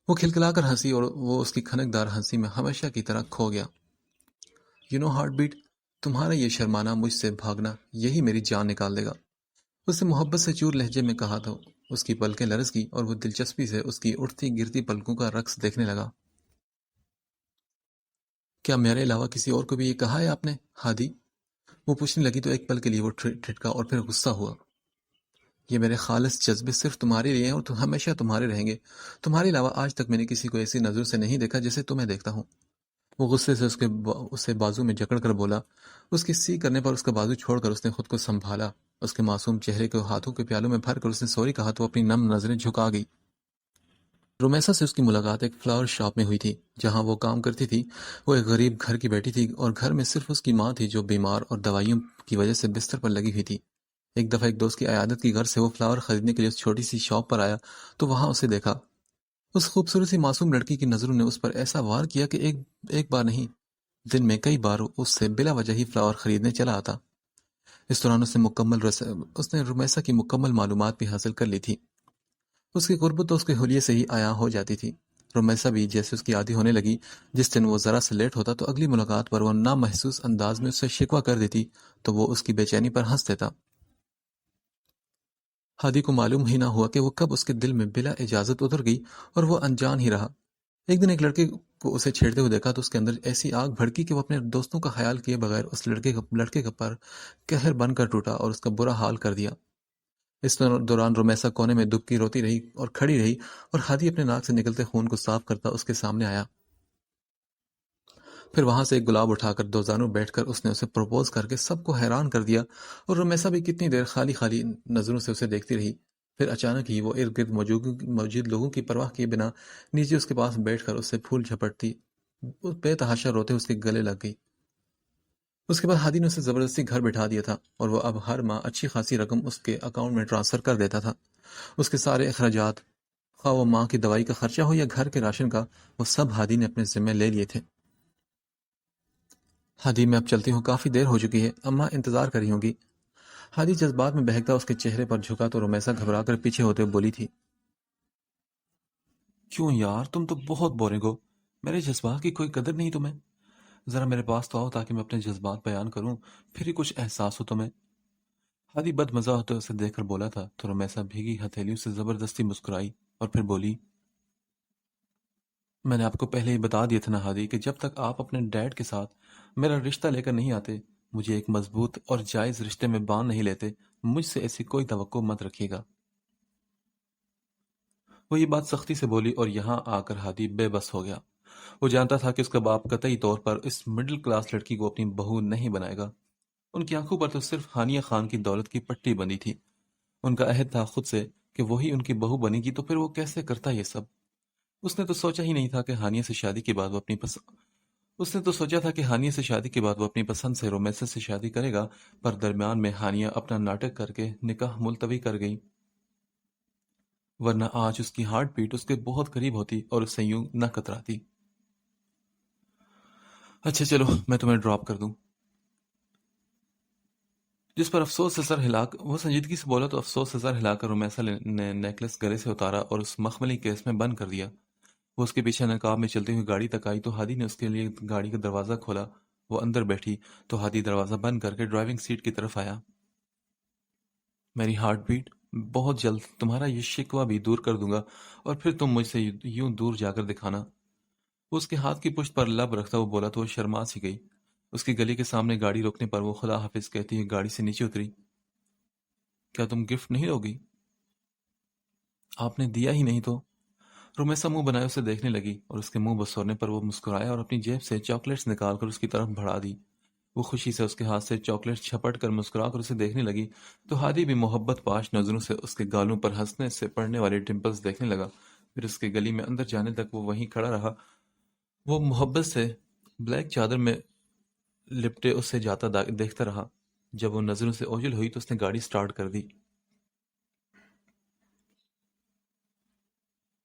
وہ کھلکھلا کر ہنسی اور وہ اس کی کھنک دار ہنسی میں ہمیشہ کی طرح کھو گیا. یو نو ہارٹ بیٹ، تمہارا یہ شرمانا مجھ سے بھاگنا یہی میری جان نکال دے گا. اس نے محبت سے چور لہجے میں کہا تو اس کی پلکیں لرز کی اور وہ دلچسپی سے اس کی اٹھتی گرتی پلکوں کا رقص دیکھنے لگا. کیا میرے علاوہ کسی اور کو بھی یہ کہا ہے آپ نے ہادی؟ وہ پوچھنے لگی تو ایک پل کے لیے وہ ٹھٹکا اور پھر غصہ ہوا. یہ میرے خالص جذبے صرف تمہارے لیے ہیں اور ہمیشہ تمہارے رہیں گے. تمہارے علاوہ آج تک میں نے کسی کو ایسی نظروں سے نہیں دیکھا جیسے تمہیں دیکھتا ہوں. وہ غصے سے اسے بازو میں جکڑ کر بولا. اس کی سی کرنے پر اس کا بازو چھوڑ کر اس نے خود کو سنبھالا. اس کے معصوم چہرے کو ہاتھوں کے پیالوں میں بھر کر اس نے سوری کہا تو اپنی نم نظریں جھکا گئی. رومیسا سے اس کی ملاقات ایک فلاور شاپ میں ہوئی تھی جہاں وہ کام کرتی تھی. وہ ایک غریب گھر کی بیٹی تھی اور گھر میں صرف اس کی ماں تھی جو بیمار اور دوائیوں کی وجہ سے بستر پر لگی ہوئی تھی. ایک دفعہ ایک دوست کی عیادت کی گھر سے وہ فلاور خریدنے کے لیے اس چھوٹی سی شاپ پر آیا تو وہاں اسے دیکھا. اس خوبصورت سی معصوم لڑکی کی نظروں نے اس پر ایسا وار کیا کہ ایک بار نہیں، دن میں کئی بار اس سے بلا وجہ ہی فلاور خریدنے چلا آتا. اس دوران اس نے رومیسا کی مکمل معلومات بھی حاصل کر لی تھی. اس کی غربت تو اس کے حلیے سے ہی عیاں ہو جاتی تھی. رومیسا بھی جیسے اس کی عادی ہونے لگی، جس دن وہ ذرا سے لیٹ ہوتا تو اگلی ملاقات پر وہ نامحسوس انداز میں اس سے شکوہ کر دیتی تو وہ اس کی بے چینی پر ہنس دیتا. ہادی کو معلوم ہی نہ ہوا کہ وہ کب اس کے دل میں بلا اجازت اتر گئی اور وہ انجان ہی رہا. ایک دن ایک لڑکے کو اسے چھیڑتے ہوئے دیکھا تو اس کے اندر ایسی آگ بھڑکی کہ وہ اپنے دوستوں کا خیال کیے بغیر اس لڑکے کا پر قہر بن کر ٹوٹا اور اس کا برا حال کر دیا. اس دوران رومیسا کونے میں دبکی روتی رہی اور کھڑی رہی اور ہادی اپنے ناک سے نکلتے خون کو صاف کرتا اس کے سامنے آیا. پھر وہاں سے ایک گلاب اٹھا کر دو زانوں بیٹھ کر اس نے اسے پروپوز کر کے سب کو حیران کر دیا. اور رومیسا بھی کتنی دیر خالی خالی نظروں سے اسے دیکھتی رہی. پھر اچانک ہی وہ ارد گرد موجود لوگوں کی پرواہ کیے بنا نیچے اس کے پاس بیٹھ کر اس سے پھول جھپٹتی بے تحاشا روتے اس کے گلے لگ گئی. اس کے بعد ہادی نے اسے زبردستی گھر بٹھا دیا تھا اور وہ اب ہر ماہ اچھی خاصی رقم اس کے اکاؤنٹ میں ٹرانسفر کر دیتا تھا. اس کے سارے اخراجات، خواہ وہ ماں کی دوائی کا خرچہ ہو یا گھر کے راشن کا، وہ سب ہادی نے اپنے ذمہ لے لیے تھے. ہادی میں اب چلتی ہوں، کافی دیر ہو چکی ہے، اماں انتظار کر رہی ہوں گی. ہادی جذبات میں بہکتا اس کے چہرے پر جھکا تو رومیسا گھبرا کر پیچھے ہوتے بولی تھی، کیوں یار، تم تو بہت بورنگ ہو. میرے جذبات کی کوئی قدر نہیں تمہیں. ذرا میرے پاس تو آؤ تاکہ میں اپنے جذبات بیان کروں، پھر ہی کچھ احساس ہو تمہیں. ہادی بد مزہ ہوتے اسے دیکھ کر بولا تھا تو رومیسا بھیگی ہتھیلیوں سے زبردستی مسکرائی اور پھر بولی، میں نے آپ کو پہلے ہی بتا دیا تھا نا ہادی کہ جب تک آپ اپنے ڈیڈ کے ساتھ میرا رشتہ لے کر نہیں آتے، مجھے ایک مضبوط اور جائز رشتے میں باندھ نہیں لیتے، مجھ سے ایسی کوئی توقع مت رکھیے گا. وہ یہ بات سختی سے بولی اور یہاں آ کر ہادی بے بس ہو گیا. وہ جانتا تھا کہ اس کا باپ قطعی طور پر اس مڈل کلاس لڑکی کو اپنی بہو نہیں بنائے گا. ان کی آنکھوں پر تو صرف ہانیہ خان کی دولت کی پٹی بندھی تھی. ان کا عہد تھا خود سے کہ وہی ان کی بہو بنے گی، تو پھر وہ کیسے کرتا یہ سب؟ اس نے تو سوچا ہی نہیں تھا کہ ہانیہ سے شادی کے بعد وہ اپنی پسند سے رومیسا سے شادی کرے گا، پر درمیان میں ہانیہ اپنا ناٹک کر کے نکاح ملتوی کر گئی. ورنہ آج اس کی ہارٹ بیٹ اس کے بہت قریب ہوتی اور اس سے یوں نہ کتراتی. اچھا چلو، میں تمہیں ڈراپ کر دوں. جس پر افسوس سے سر ہلا وہ سنجیدگی سے بولا تو افسوس سے سر ہلا کر رومیسا نے نیکلس گلے سے اتارا اور اس مخملی کیس میں بند کر دیا۔ وہ اس کے پیچھے نقاب میں چلتی ہوئی گاڑی تک آئی تو ہادی نے اس کے لیے گاڑی کا دروازہ کھولا۔ وہ اندر بیٹھی تو ہادی دروازہ بند کر کے ڈرائیونگ سیٹ کی طرف آیا۔ میری ہارٹ بیٹ، بہت جلد تمہارا یہ شکوہ بھی دور کر دوں گا اور پھر تم مجھ سے یوں دور جا کر دکھانا۔ وہ اس کے ہاتھ کی پشت پر لب رکھتا وہ بولا تو وہ شرما سی گئی۔ اس کی گلی کے سامنے گاڑی روکنے پر وہ خدا حافظ کہتی ہوئی گاڑی سے نیچے اتری۔ کیا تم گفٹ نہیں لوگی؟ آپ نے دیا ہی نہیں تو؟ رومیسا منہ بنائے اسے دیکھنے لگی اور اس کے منہ بسورنے پر وہ مسکرایا اور اپنی جیب سے چاکلیٹس نکال کر اس کی طرف بڑھا دی۔ وہ خوشی سے اس کے ہاتھ سے چاکلیٹ چھپٹ کر مسکرا کر اسے دیکھنے لگی تو ہادی بھی محبت پاش نظروں سے اس کے گالوں پر ہنسنے سے پڑنے والے ڈمپلز دیکھنے لگا۔ پھر اس کے گلی میں اندر جانے تک وہ وہیں کھڑا رہا۔ وہ محبت سے بلیک چادر میں لپٹے اس سے جاتا دیکھتا رہا۔ جب وہ نظروں سے اوجھل ہوئی تو اس نے گاڑی سٹارٹ کر دی۔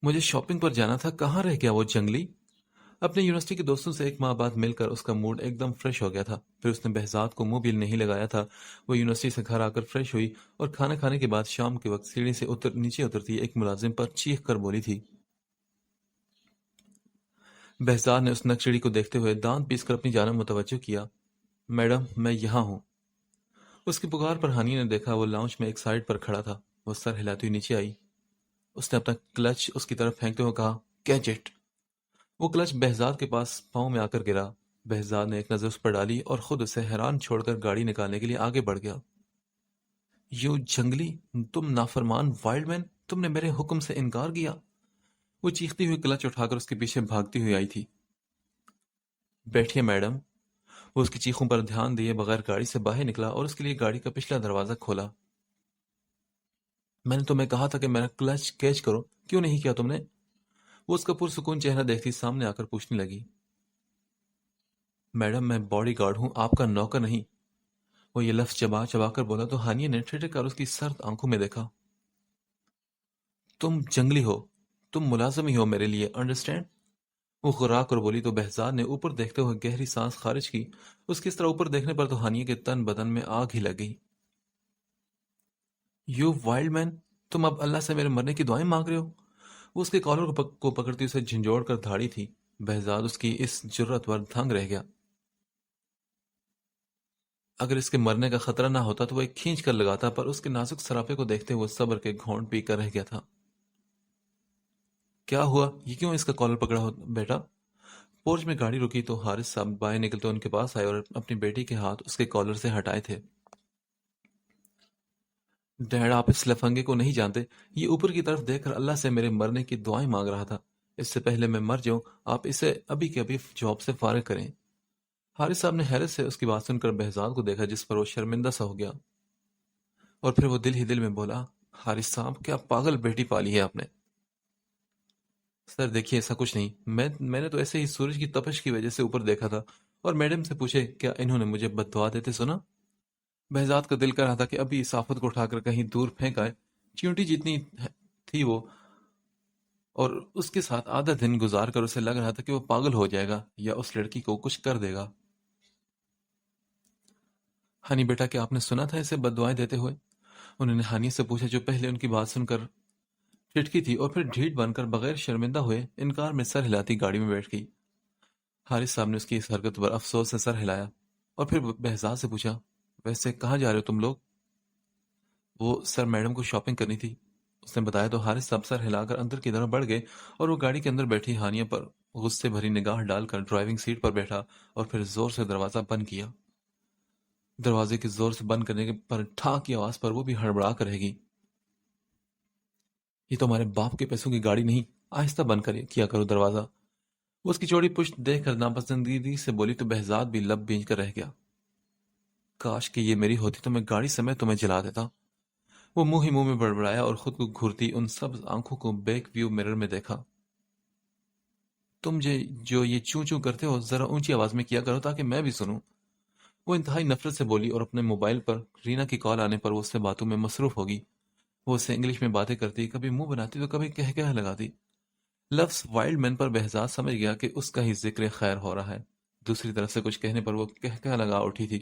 مجھے شاپنگ پر جانا تھا، کہاں رہ گیا وہ جنگلی؟ اپنے یونیورسٹی کے دوستوں سے ایک ماہ بعد مل کر اس کا موڈ ایک دم فریش ہو گیا تھا۔ پھر اس نے بہزاد کو منہ بھی نہیں لگایا تھا۔ وہ یونیورسٹی سے گھر آ کر فریش ہوئی اور کھانا کھانے کے بعد شام کے وقت سیڑھی سے نیچے اترتی ایک ملازم پر چیخ کر بولی تھی۔ بہزاد نے اس نکچڑی کو دیکھتے ہوئے دانت پیس کر اپنی جانب متوجہ کیا۔ میڈم، میں یہاں ہوں۔ اس کی پکار پر ہانی نے دیکھا وہ لاؤنج میں ایک سائڈ پر کھڑا تھا۔ وہ سر ہلاتی ہوئی نیچے آئی۔ اس نے اپنا کلچ اس کی طرف پھینکتے ہوئے کہا، کیچ اٹ۔ وہ کلچ بہزاد کے پاس پاؤں میں آ کر گرا۔ بہزاد نے ایک نظر اس پر ڈالی اور خود اسے حیران چھوڑ کر گاڑی نکالنے کے لیے آگے بڑھ گیا۔ یو جنگلی، تم نافرمان وائلڈ مین، تم نے میرے حکم سے انکار کیا۔ وہ چیختی ہوئی کلچ اٹھا کر اس کے پیچھے بھاگتی ہوئی آئی تھی۔ بیٹھیے میڈم۔ وہ اس کی چیخوں پر دھیان دیے بغیر گاڑی سے باہر نکلا اور اس کے لیے گاڑی کا پچھلا دروازہ کھولا۔ میں نے تمہیں کہا تھا کہ میرا کلچ کیچ کرو، کیوں نہیں کیا تم نے؟ وہ اس کا پرسکون چہرہ دیکھتی سامنے آ کر پوچھنے لگی۔ میڈم، میں باڈی گارڈ ہوں، آپ کا نوکر نہیں۔ وہ یہ لفظ چبا چبا کر بولا تو ہانیہ نے ٹھٹک کر اس کی سرد آنکھوں میں دیکھا۔ تم جنگلی ہو، تم ملازم ہی ہو میرے لیے، انڈرسٹینڈ؟ وہ غرا کر بولی تو بہزاد نے اوپر دیکھتے ہوئے گہری سانس خارج کی۔ اس کی اس طرح اوپر دیکھنے پر تو ہانیہ کے تن بدن میں آگ ہی لگ گئی۔ یو وائلڈ مین، تم اب اللہ سے میرے مرنے کی دعائیں مانگ رہے ہو؟ وہ اس کے کالر کو پکڑتی اسے جھنجھوڑ کر دھاڑی تھی۔ بہزاد اس کی اس جرت پر دھنگ رہ گیا۔ اگر اس کے مرنے کا خطرہ نہ ہوتا تو وہ ایک کھینچ کر لگاتا، پر اس کے نازک سراپے کو دیکھتے ہوئے صبر کے گھونٹ پی کر رہ گیا تھا۔ کیا ہوا؟ یہ کیوں اس کا کالر پکڑا ہو بیٹا؟ پورچ میں گاڑی رکی تو حارث صاحب باہر نکلتے ان کے پاس آئے اور اپنی بیٹی کے ہاتھ اس کے کالر سے ہٹائے تھے۔ ڈیڈ، آپ اس لفنگے کو نہیں جانتے، یہ اوپر کی طرف دیکھ کر اللہ سے میرے مرنے کی دعائیں مانگ رہا تھا۔ اس سے پہلے میں مر جاؤں آپ اسے ابھی کے ابھی جاب سے فارغ کریں۔ حارث صاحب نے حیرت سے اس کی بات سن کر بہزاد کو دیکھا، جس پر وہ شرمندہ سا ہو گیا، اور پھر وہ دل ہی دل میں بولا، حارث صاحب کیا پاگل بیٹی پالی ہے آپ نے۔ سر دیکھیے، ایسا کچھ نہیں، میں نے تو ایسے ہی سورج کی تپش کی وجہ سے اوپر دیکھا تھا، اور میڈم سے پوچھے کیا انہوں نے مجھے بد دعا دیتے سنا؟ بہزاد کا دل کر رہا تھا کہ ابھی اس آفت کو اٹھا کر کہیں دور پھینک آئے۔ چیونٹی جتنی تھی وہ، اور اس کے ساتھ آدھا دن گزار کر اسے لگ رہا تھا کہ وہ پاگل ہو جائے گا یا اس لڑکی کو کچھ کر دے گا۔ ہانی بیٹا، کیا آپ نے سنا تھا اسے بد دعائیں دیتے ہوئے؟ انہوں نے ہانی سے پوچھا، جو پہلے ان کی بات سن کر ٹھٹکی تھی اور پھر ڈھیٹ بن کر بغیر شرمندہ ہوئے انکار میں سر ہلاتی گاڑی میں بیٹھ گئی۔ حارث صاحب نے اس کی اس حرکت پر افسوس سے سر ہلایا اور پھر بہزاد سے پوچھا، ویسے کہاں جا رہے ہو تم لوگ؟ وہ سر، میڈم کو شاپنگ کرنی تھی، اس نے بتایا تو حارث صاحب سر ہلا کر اندر کی طرف بڑھ گئے اور وہ گاڑی کے اندر بیٹھی ہانیہ پر غصے بھری نگاہ ڈال کر ڈرائیونگ سیٹ پر بیٹھا اور پھر زور سے دروازہ بند کیا۔ دروازے کے زور سے بند کرنے پر ٹھا کی آواز پر وہ بھی ہڑبڑا کر رہ گئی۔ یہ تو ہمارے باپ کے پیسوں کی گاڑی نہیں، آہستہ بند کیا کرو دروازہ۔ وہ اس کی چوڑی پشت دیکھ کر ناپسندیدگی سے بولی تو بہزاد بھی لب بھیج کر رہ گیا۔ کاش کہ یہ میری ہوتی تو میں گاڑی سمیت تمہیں جلا دیتا۔ وہ منہ ہی منہ میں بڑبڑایا اور خود کو گھرتی ان سب آنکھوں کو بیک ویو مرر میں دیکھا۔ تم جو یہ چوں چوں کرتے ہو ذرا اونچی آواز میں کیا کرو تاکہ میں بھی سنوں۔ وہ انتہائی نفرت سے بولی اور اپنے موبائل پر رینا کی کال آنے پر وہ اس سے باتوں میں مصروف ہوگی۔ وہ اس سے انگلش میں باتیں کرتی، کبھی منہ بناتی تو کبھی کہہ لگاتی۔ لفظ وائلڈ مین پر بہزاد سمجھ گیا کہ اس کا ہی ذکر خیر ہو رہا ہے۔ دوسری طرف سے کچھ کہنے پر وہ کہہ لگا اٹھی تھی۔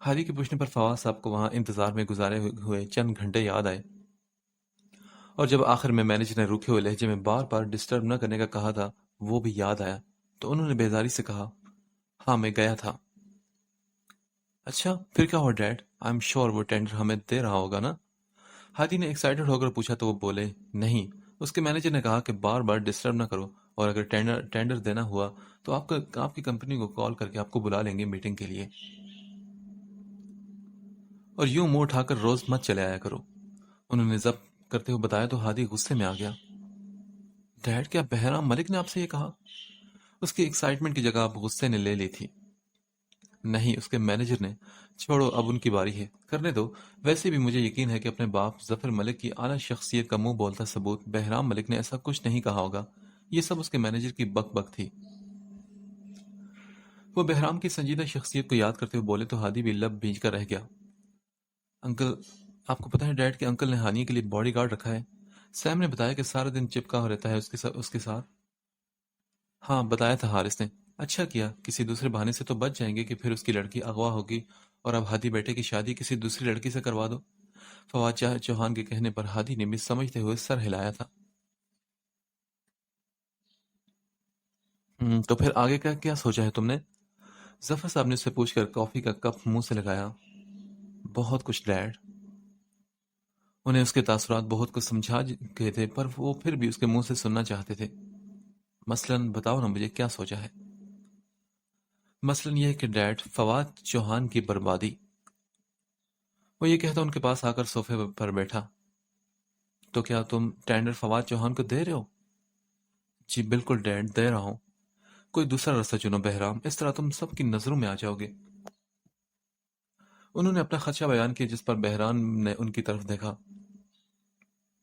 ہادی کے پوچھنے پر فواز صاحب کو وہاں انتظار میں گزارے ہوئے چند گھنٹے یاد آئے، اور جب آخر میں مینیجر نے روکھے ہوئے لہجے میں بار بار ڈسٹرب نہ کرنے کا کہا تھا وہ بھی یاد آیا، تو انہوں نے بیزاری سے کہا، ہاں میں گیا تھا۔ اچھا پھر کیا ہوا ڈیڈ؟ آئی ایم شور وہ ٹینڈر ہمیں دے رہا ہوگا نا؟ ہادی نے ایکسائٹڈ ہو کر پوچھا تو وہ بولے، نہیں، اس کے مینیجر نے کہا کہ بار بار ڈسٹرب نہ کرو، اور اگر ٹینڈر دینا ہوا تو آپ کی کمپنی کو کال کر کے آپ کو بلا لیں گے میٹنگ کے لیے، اور یوں منہ اٹھا کر روز مت چلے آیا کرو۔ انہوں نے ضبط کرتے ہوئے بتایا تو ہادی غصے میں آ گیا۔ ڈیڈ کیا بہرام ملک نے آپ سے یہ کہا؟ اس کی ایکسائٹمنٹ کی جگہ اب غصے نے لے لی تھی۔ نہیں، اس کے مینیجر نے۔ چھوڑو اب ان کی باری ہے، کرنے دو۔ ویسے بھی مجھے یقین ہے کہ اپنے باپ ظفر ملک کی اعلیٰ شخصیت کا منہ بولتا ثبوت بہرام ملک نے ایسا کچھ نہیں کہا ہوگا، یہ سب اس کے مینیجر کی بک بک تھی۔ وہ بہرام کی سنجیدہ شخصیت کو یاد کرتے ہوئے بولے تو ہادی بھی لب بھیج کر رہ گیا۔ انکل، آپ کو پتا ہے ڈیڈ کے انکل نے ہانیہ کے لیے باڈی گارڈ رکھا ہے؟ سیم نے بتایا کہ سارا دن چپکا رہتا ہے اس کے ساتھ۔ ہاں بتایا تھا حارث نے۔ اچھا کیا، کسی دوسرے بہانے سے تو بچ جائیں گے کہ پھر اس کی لڑکی اغوا ہوگی اور اب ہادی بیٹے کی شادی کسی دوسری لڑکی سے کروا دو۔ فواد چوہان کے کہنے پر ہادی نے بھی سمجھتے ہوئے سر ہلایا تھا۔ تو پھر آگے کا کیا سوچا ہے تم نے؟ ظفر صاحب نے اسے پوچھ کر کافی کا کپ منہ سے لگایا۔ بہت کچھ ڈیڈ۔ انہیں اس کے تاثرات بہت کچھ سمجھا گئے تھے، پر وہ پھر بھی اس کے منہ سے سننا چاہتے تھے۔ مثلاً بتاؤ نا مجھے کیا سوچا ہے؟ مثلاً یہ کہ ڈیڈ، فواد چوہان کی بربادی۔ وہ یہ کہتا ان کے پاس آ کر صوفے پر بیٹھا۔ تو کیا تم ٹینڈر فواد چوہان کو دے رہے ہو؟ جی بالکل ڈیڈ، دے رہا ہوں۔ کوئی دوسرا راستہ چنو بہرام، اس طرح تم سب کی نظروں میں آ جاؤ گے۔ انہوں نے اپنا خدشہ بیان کیا جس پر بہرام نے ان کی طرف دیکھا۔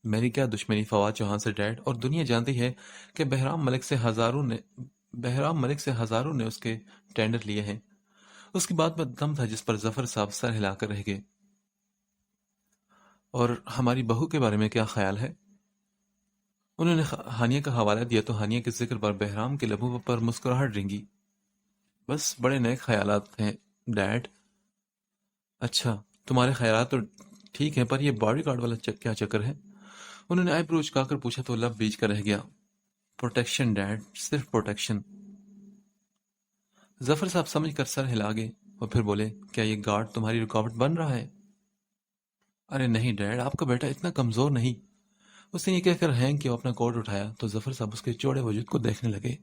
میری کیا دشمنی فواد چوہان سے ڈیڈ، اور دنیا جانتی ہے کہ بہرام ملک سے ہزاروں نے اس کے ٹینڈر لیے ہیں۔ اس کی بات میں دم تھا جس پر ظفر صاحب سر ہلا کر رہ گئے۔ اور ہماری بہو کے بارے میں کیا خیال ہے؟ انہوں نے ہانیہ کا حوالہ دیا تو ہانیہ کے ذکر پر بہرام کے لبوں پر مسکراہٹ رنگی۔ بس بڑے نیک خیالات ہیں ڈیڈ۔ اچھا، تمہارے خیالات تو ٹھیک ہیں، پر یہ باڈی گارڈ والا کیا چکر ہے؟ انہوں نے آئی برو اچکا کر پوچھا تو لب بیچ کر رہ گیا۔ پروٹیکشن ڈیڈ، صرف پروٹیکشن۔ ظفر صاحب سمجھ کر سر ہلا گئے اور پھر بولے، کیا یہ گارڈ تمہاری رکاوٹ بن رہا ہے؟ ارے نہیں ڈیڈ، آپ کا بیٹا اتنا کمزور نہیں۔ اس نے یہ کہہ کر ہینگ کیا، اپنا کوٹ اٹھایا تو ظفر صاحب اس کے چوڑے وجود کو دیکھنے لگے۔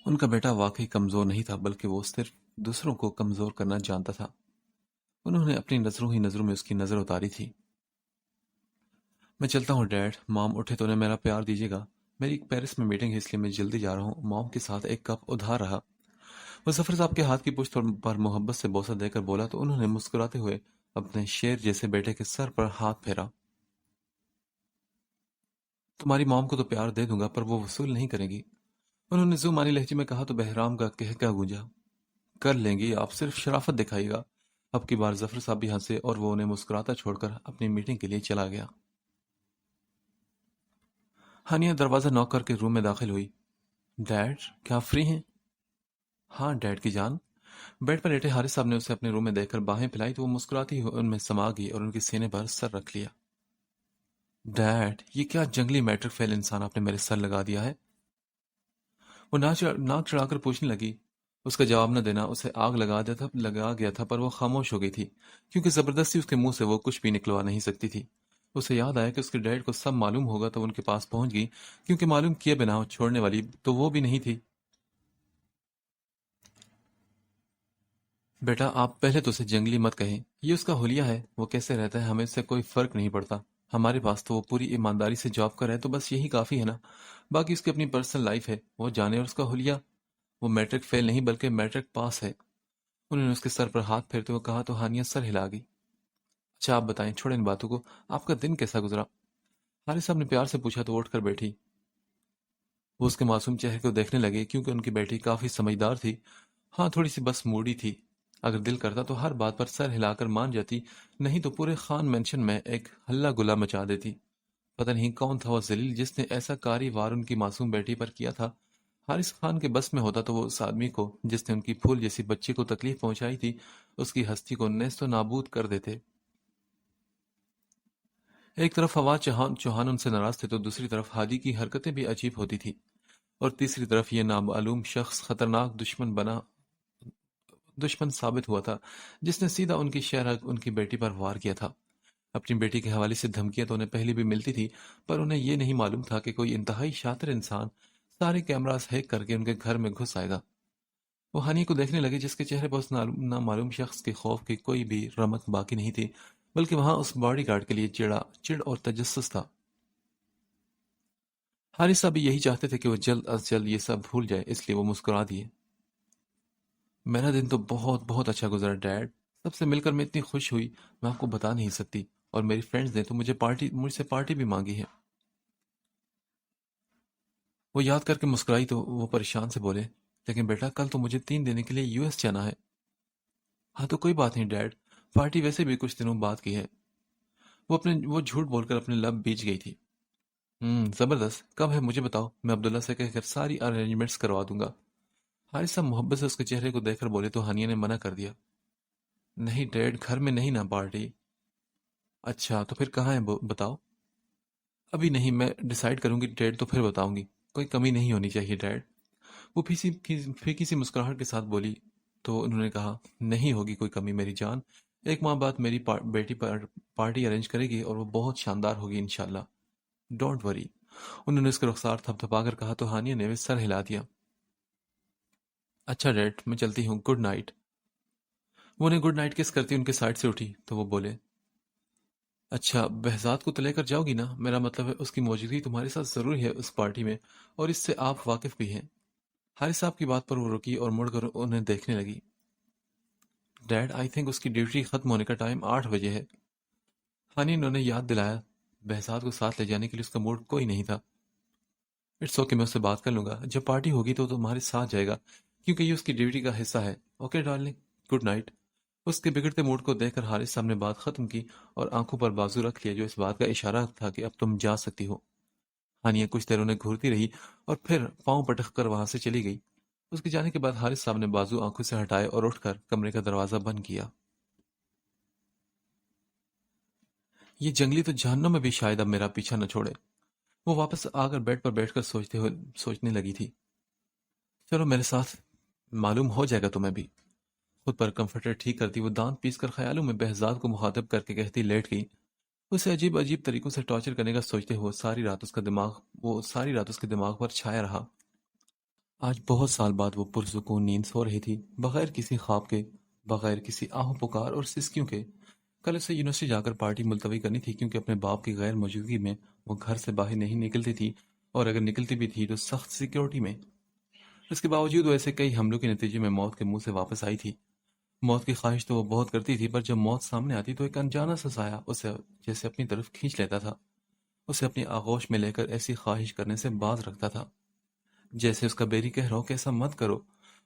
ان کا بیٹا واقعی کمزور نہیں تھا، بلکہ وہ صرف دوسروں کو کمزور کرنا جانتا تھا۔ انہوں نے اپنی نظروں میں اس کی نظر اتاری تھی۔ میں چلتا ہوں ڈیڈ، مام اٹھے تو انہیں میرا پیار دیجیے گا۔ میری پیرس میں میٹنگ ہے، اس لیے میں جلدی جا رہا ہوں۔ مام کے ساتھ ایک کپ ادھار رہا۔ وہ ظفر صاحب کے ہاتھ کی پشت پر محبت سے بوسہ دے کر بولا تو انہوں نے مسکراتے ہوئے اپنے شیر جیسے بیٹے کے سر پر ہاتھ پھیرا۔ تمہاری مام کو تو پیار دے دوں گا، پر وہ وصول نہیں کرے گی۔ انہوں نے زمانی لہجے میں کہا تو بہرام کا کہکا گونجا۔ کر لیں گی، آپ صرف شرافت دکھائیے گا۔ اب کی بار ظفر صاحب بھی ہنسے اور وہ انہیں مسکراتا چھوڑ کر اپنی میٹنگ کے لیے چلا گیا۔ ہانیہ دروازہ نوک کر کے روم میں داخل ہوئی۔ ڈیڈ، کیا آپ فری ہیں؟ ہاں ڈیڈ کی جان۔ بیڈ پر لیٹے حارث صاحب نے اسے اپنے روم میں دیکھ کر باہیں پھیلائی تو وہ مسکراتی ہوئی ان میں سما گئی اور ان کے سینے پر سر رکھ لیا۔ ڈیڈ، یہ کیا جنگلی میٹرک فیل انسان آپ نے میرے سر لگا دیا ہے؟ وہ ناک چڑھا کر پوچھنے لگی۔ اس کا جواب نہ دینا اسے آگ لگا گیا تھا، پر وہ خاموش ہو گئی تھی کیونکہ زبردستی اس کے منہ سے وہ کچھ بھی نکلوا نہیں سکتی تھی۔ اسے یاد آیا کہ اس کے ڈیڈ کو سب معلوم ہوگا تو ان کے پاس پہنچ گئی، کیونکہ معلوم کیے بنا چھوڑنے والی تو وہ بھی نہیں تھی۔ بیٹا، آپ پہلے تو اسے جنگلی مت کہیں، یہ اس کا حلیہ ہے، وہ کیسے رہتا ہے ہمیں اس سے کوئی فرق نہیں پڑتا۔ ہمارے پاس تو وہ پوری ایمانداری سے جاب کر ہے تو بس یہی کافی ہے نا۔ باقی اس کی اپنی پرسنل لائف ہے، وہ جانے، اور اس کا حلیہ، وہ میٹرک فیل نہیں بلکہ میٹرک پاس ہے۔ انہوں نے اس کے سر پر ہاتھ پھیرتے ہوئے کہا تو ہانیہ سر ہلا گئی۔ اچھا آپ بتائیں، چھوڑیں ان باتوں کو، آپ کا دن کیسا گزرا؟ حارث صاحب نے پیار سے پوچھا تو اٹھ کر بیٹھی۔ وہ اس کے معصوم چہرے کو دیکھنے لگے کیونکہ ان کی بیٹی کافی سمجھدار تھی۔ ہاں تھوڑی سی بس موڑی تھی، اگر دل کرتا تو ہر بات پر سر ہلا کر مان جاتی، نہیں تو پورے خان مینشن میں ایک ہلہ گلا مچا دیتی۔ پتہ نہیں کون تھا وہ ذلیل جس نے ایسا کاری وار ان کی معصوم بیٹی پر کیا تھا۔ حارث خان کے بس میں ہوتا تو وہ اس آدمی کو جس نے ان کی پھول جیسی بچی کو تکلیف پہنچائی تھی اس کی ہستی کو نیست و نابود کر دیتے۔ ایک طرف فواد چوہان ان سے ناراض تھے تو دوسری طرف ہادی کی حرکتیں بھی عجیب ہوتی تھی، اور تیسری طرف یہ نامعلوم شخص خطرناک دشمن ثابت ہوا تھا، جس نے سیدھا ان کی شہرہ ان کی بیٹی پر وار کیا تھا۔ اپنی بیٹی کے حوالے سے دھمکیاں تو انہیں پہلے بھی ملتی تھی، پر انہیں یہ نہیں معلوم تھا کہ کوئی انتہائی شاطر انسان سارے کیمراز ہیک کر کے ان کے گھر میں گھس آئے گا۔ وہ ہانی کو دیکھنے لگے، جس کے چہرے پر اس نامعلوم شخص کے خوف کی کوئی بھی رمق باقی نہیں تھی، بلکہ وہاں اس باڈی گارڈ کے لیے چڑ اور تجسس تھا۔ حارثہ بھی یہی چاہتے تھے کہ وہ جلد از جلد یہ سب بھول جائے، اس لیے وہ مسکرا دیے۔ میرا دن تو بہت بہت اچھا گزرا ڈیڈ، سب سے مل کر میں اتنی خوش ہوئی، میں آپ کو بتا نہیں سکتی، اور میری فرینڈز نے تو مجھ سے پارٹی بھی مانگی ہے۔ وہ یاد کر کے مسکرائی تو وہ پریشان سے بولے، لیکن بیٹا کل تو مجھے 3 دن کے لیے US جانا ہے۔ ہاں تو کوئی بات نہیں ڈیڈ، پارٹی ویسے بھی کچھ دنوں بعد کی ہے۔ وہ جھوٹ بول کر اپنے لب بیچ گئی تھی۔ زبردست، کب ہے مجھے بتاؤ، میں عبداللہ سے کہہ کر ساری ارینجمنٹس کروا دوں گا۔ حارثہ محبت سے اس کے چہرے کو دیکھ کر بولے تو ہانیہ نے منع کر دیا۔ نہیں ڈیڈ، گھر میں نہیں نا پارٹی۔ اچھا تو پھر کہاں ہے بتاؤ۔ ابھی نہیں، میں ڈیسائیڈ کروں گی ڈیڈ تو پھر بتاؤں گی، کوئی کمی نہیں ہونی چاہیے ڈیڈ۔ وہ پھیکی سی مسکراہٹ کے ساتھ بولی تو انہوں نے کہا، نہیں ہوگی کوئی کمی میری جان، 1 ماہ بعد میری بیٹی پر پارٹی ارینج کرے گی اور وہ بہت شاندار ہوگی انشاءاللہ، ڈونٹ وری۔ انہوں نے اس کا رخسار تھپ تھپا کر کہا تو ہانیہ نے سر ہلا دیا۔ اچھا ڈیڈ، میں چلتی ہوں، گڈ نائٹ۔ وہ انہیں گڈ نائٹ کس کرتی ان کے سائڈ سے اٹھی تو وہ بولے، اچھا بہزاد کو تو لے کر جاؤ گی نا، میرا مطلب ہے اس کی موجودگی تمہارے ساتھ ضروری ہے اس پارٹی میں، اور اس سے آپ واقف بھی ہیں۔ حارث صاحب کی بات پر وہ رکی اور مڑ کر انہیں دیکھنے لگی۔ ڈیڈ آئی تھنک اس کی ڈیوٹی ختم ہونے کا ٹائم 8 بجے ہے۔ ہانی نے انہیں یاد دلایا، بہزاد کو ساتھ لے جانے کے لیے اس کا موڈ کوئی نہیں تھا۔ اٹس اوکے، میں اس سے بات کر لوں گا، جب پارٹی ہوگی تو تمہارے ساتھ جائے گا، کیونکہ یہ اس کی ڈیوٹی کا حصہ ہے۔ Okay darling, good night. اس کے بگڑتے موڈ کو دیکھ کر حارث صاحب نے بات ختم کی اور آنکھوں پر بازو رکھ لیا، جو اس بات کا اشارہ تھا کہ اب تم جا سکتی ہو۔ ہانیہ کچھ دیر انہیں گھورتی رہی اور پھر پاؤں پٹک کر وہاں سے چلی گئی۔ اس کے جانے کے بعد حارث صاحب نے بازو آنکھوں سے ہٹائے اور اٹھ کر کمرے کا دروازہ بند کیا۔ یہ جنگلی تو جہنم میں بھی شاید اب میرا پیچھا نہ چھوڑے، وہ واپس آ کر بیڈ پر بیٹھ کر سوچنے لگی تھی۔ چلو میرے ساتھ، معلوم ہو جائے گا تمہیں بھی۔ خود پر کمفرٹر ٹھیک کرتی وہ دانت پیس کر خیالوں میں بہزاد کو مخاطب کر کے کہتی لیٹ گئی۔ اسے عجیب عجیب طریقوں سے ٹارچر کرنے کا سوچتے ہوئے ساری رات اس کے دماغ پر چھایا رہا۔ آج بہت سال بعد وہ پرسکون نیند سو رہی تھی، بغیر کسی خواب کے، بغیر کسی آہو پکار اور سسکیوں کے۔ کل اسے یونیورسٹی جا کر پارٹی ملتوی کرنی تھی، کیونکہ اپنے باپ کی غیر موجودگی میں وہ گھر سے باہر نہیں نکلتی تھی، اور اگر نکلتی بھی تھی تو سخت سیکیورٹی میں۔ اس کے باوجود وہ ایسے کئی حملوں کے نتیجے میں موت کے منہ سے واپس آئی تھی۔ موت کی خواہش تو وہ بہت کرتی تھی، پر جب موت سامنے آتی تو ایک انجانا سا سایہ اسے جیسے اپنی طرف کھینچ لیتا تھا، اسے اپنی آغوش میں لے کر ایسی خواہش کرنے سے باز رکھتا تھا جیسے اس کا بیری کہہ رہا ہو کہ ایسا مت کرو۔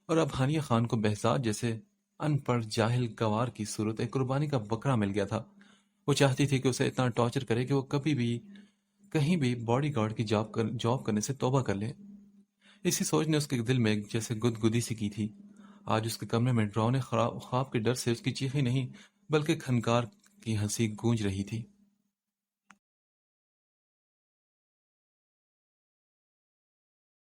اور اب ہانیہ خان کو بہزاد جیسے ان پڑھ جاہل گوار کی صورت ایک قربانی کا بکرا مل گیا تھا۔ وہ چاہتی تھی کہ اسے اتنا ٹارچر کرے کہ وہ کبھی بھی کہیں بھی باڈی گارڈ کی جاب کرنے سے توبہ کر لے۔ اسی سوچ نے اس کے دل میں ایک جیسے گدگدی سی کی تھی۔ آج اس کے کمرے میں ڈراؤنے خواب کے ڈر سے اس کی چیخیں نہیں بلکہ کھنکار کی ہنسی گونج رہی تھی۔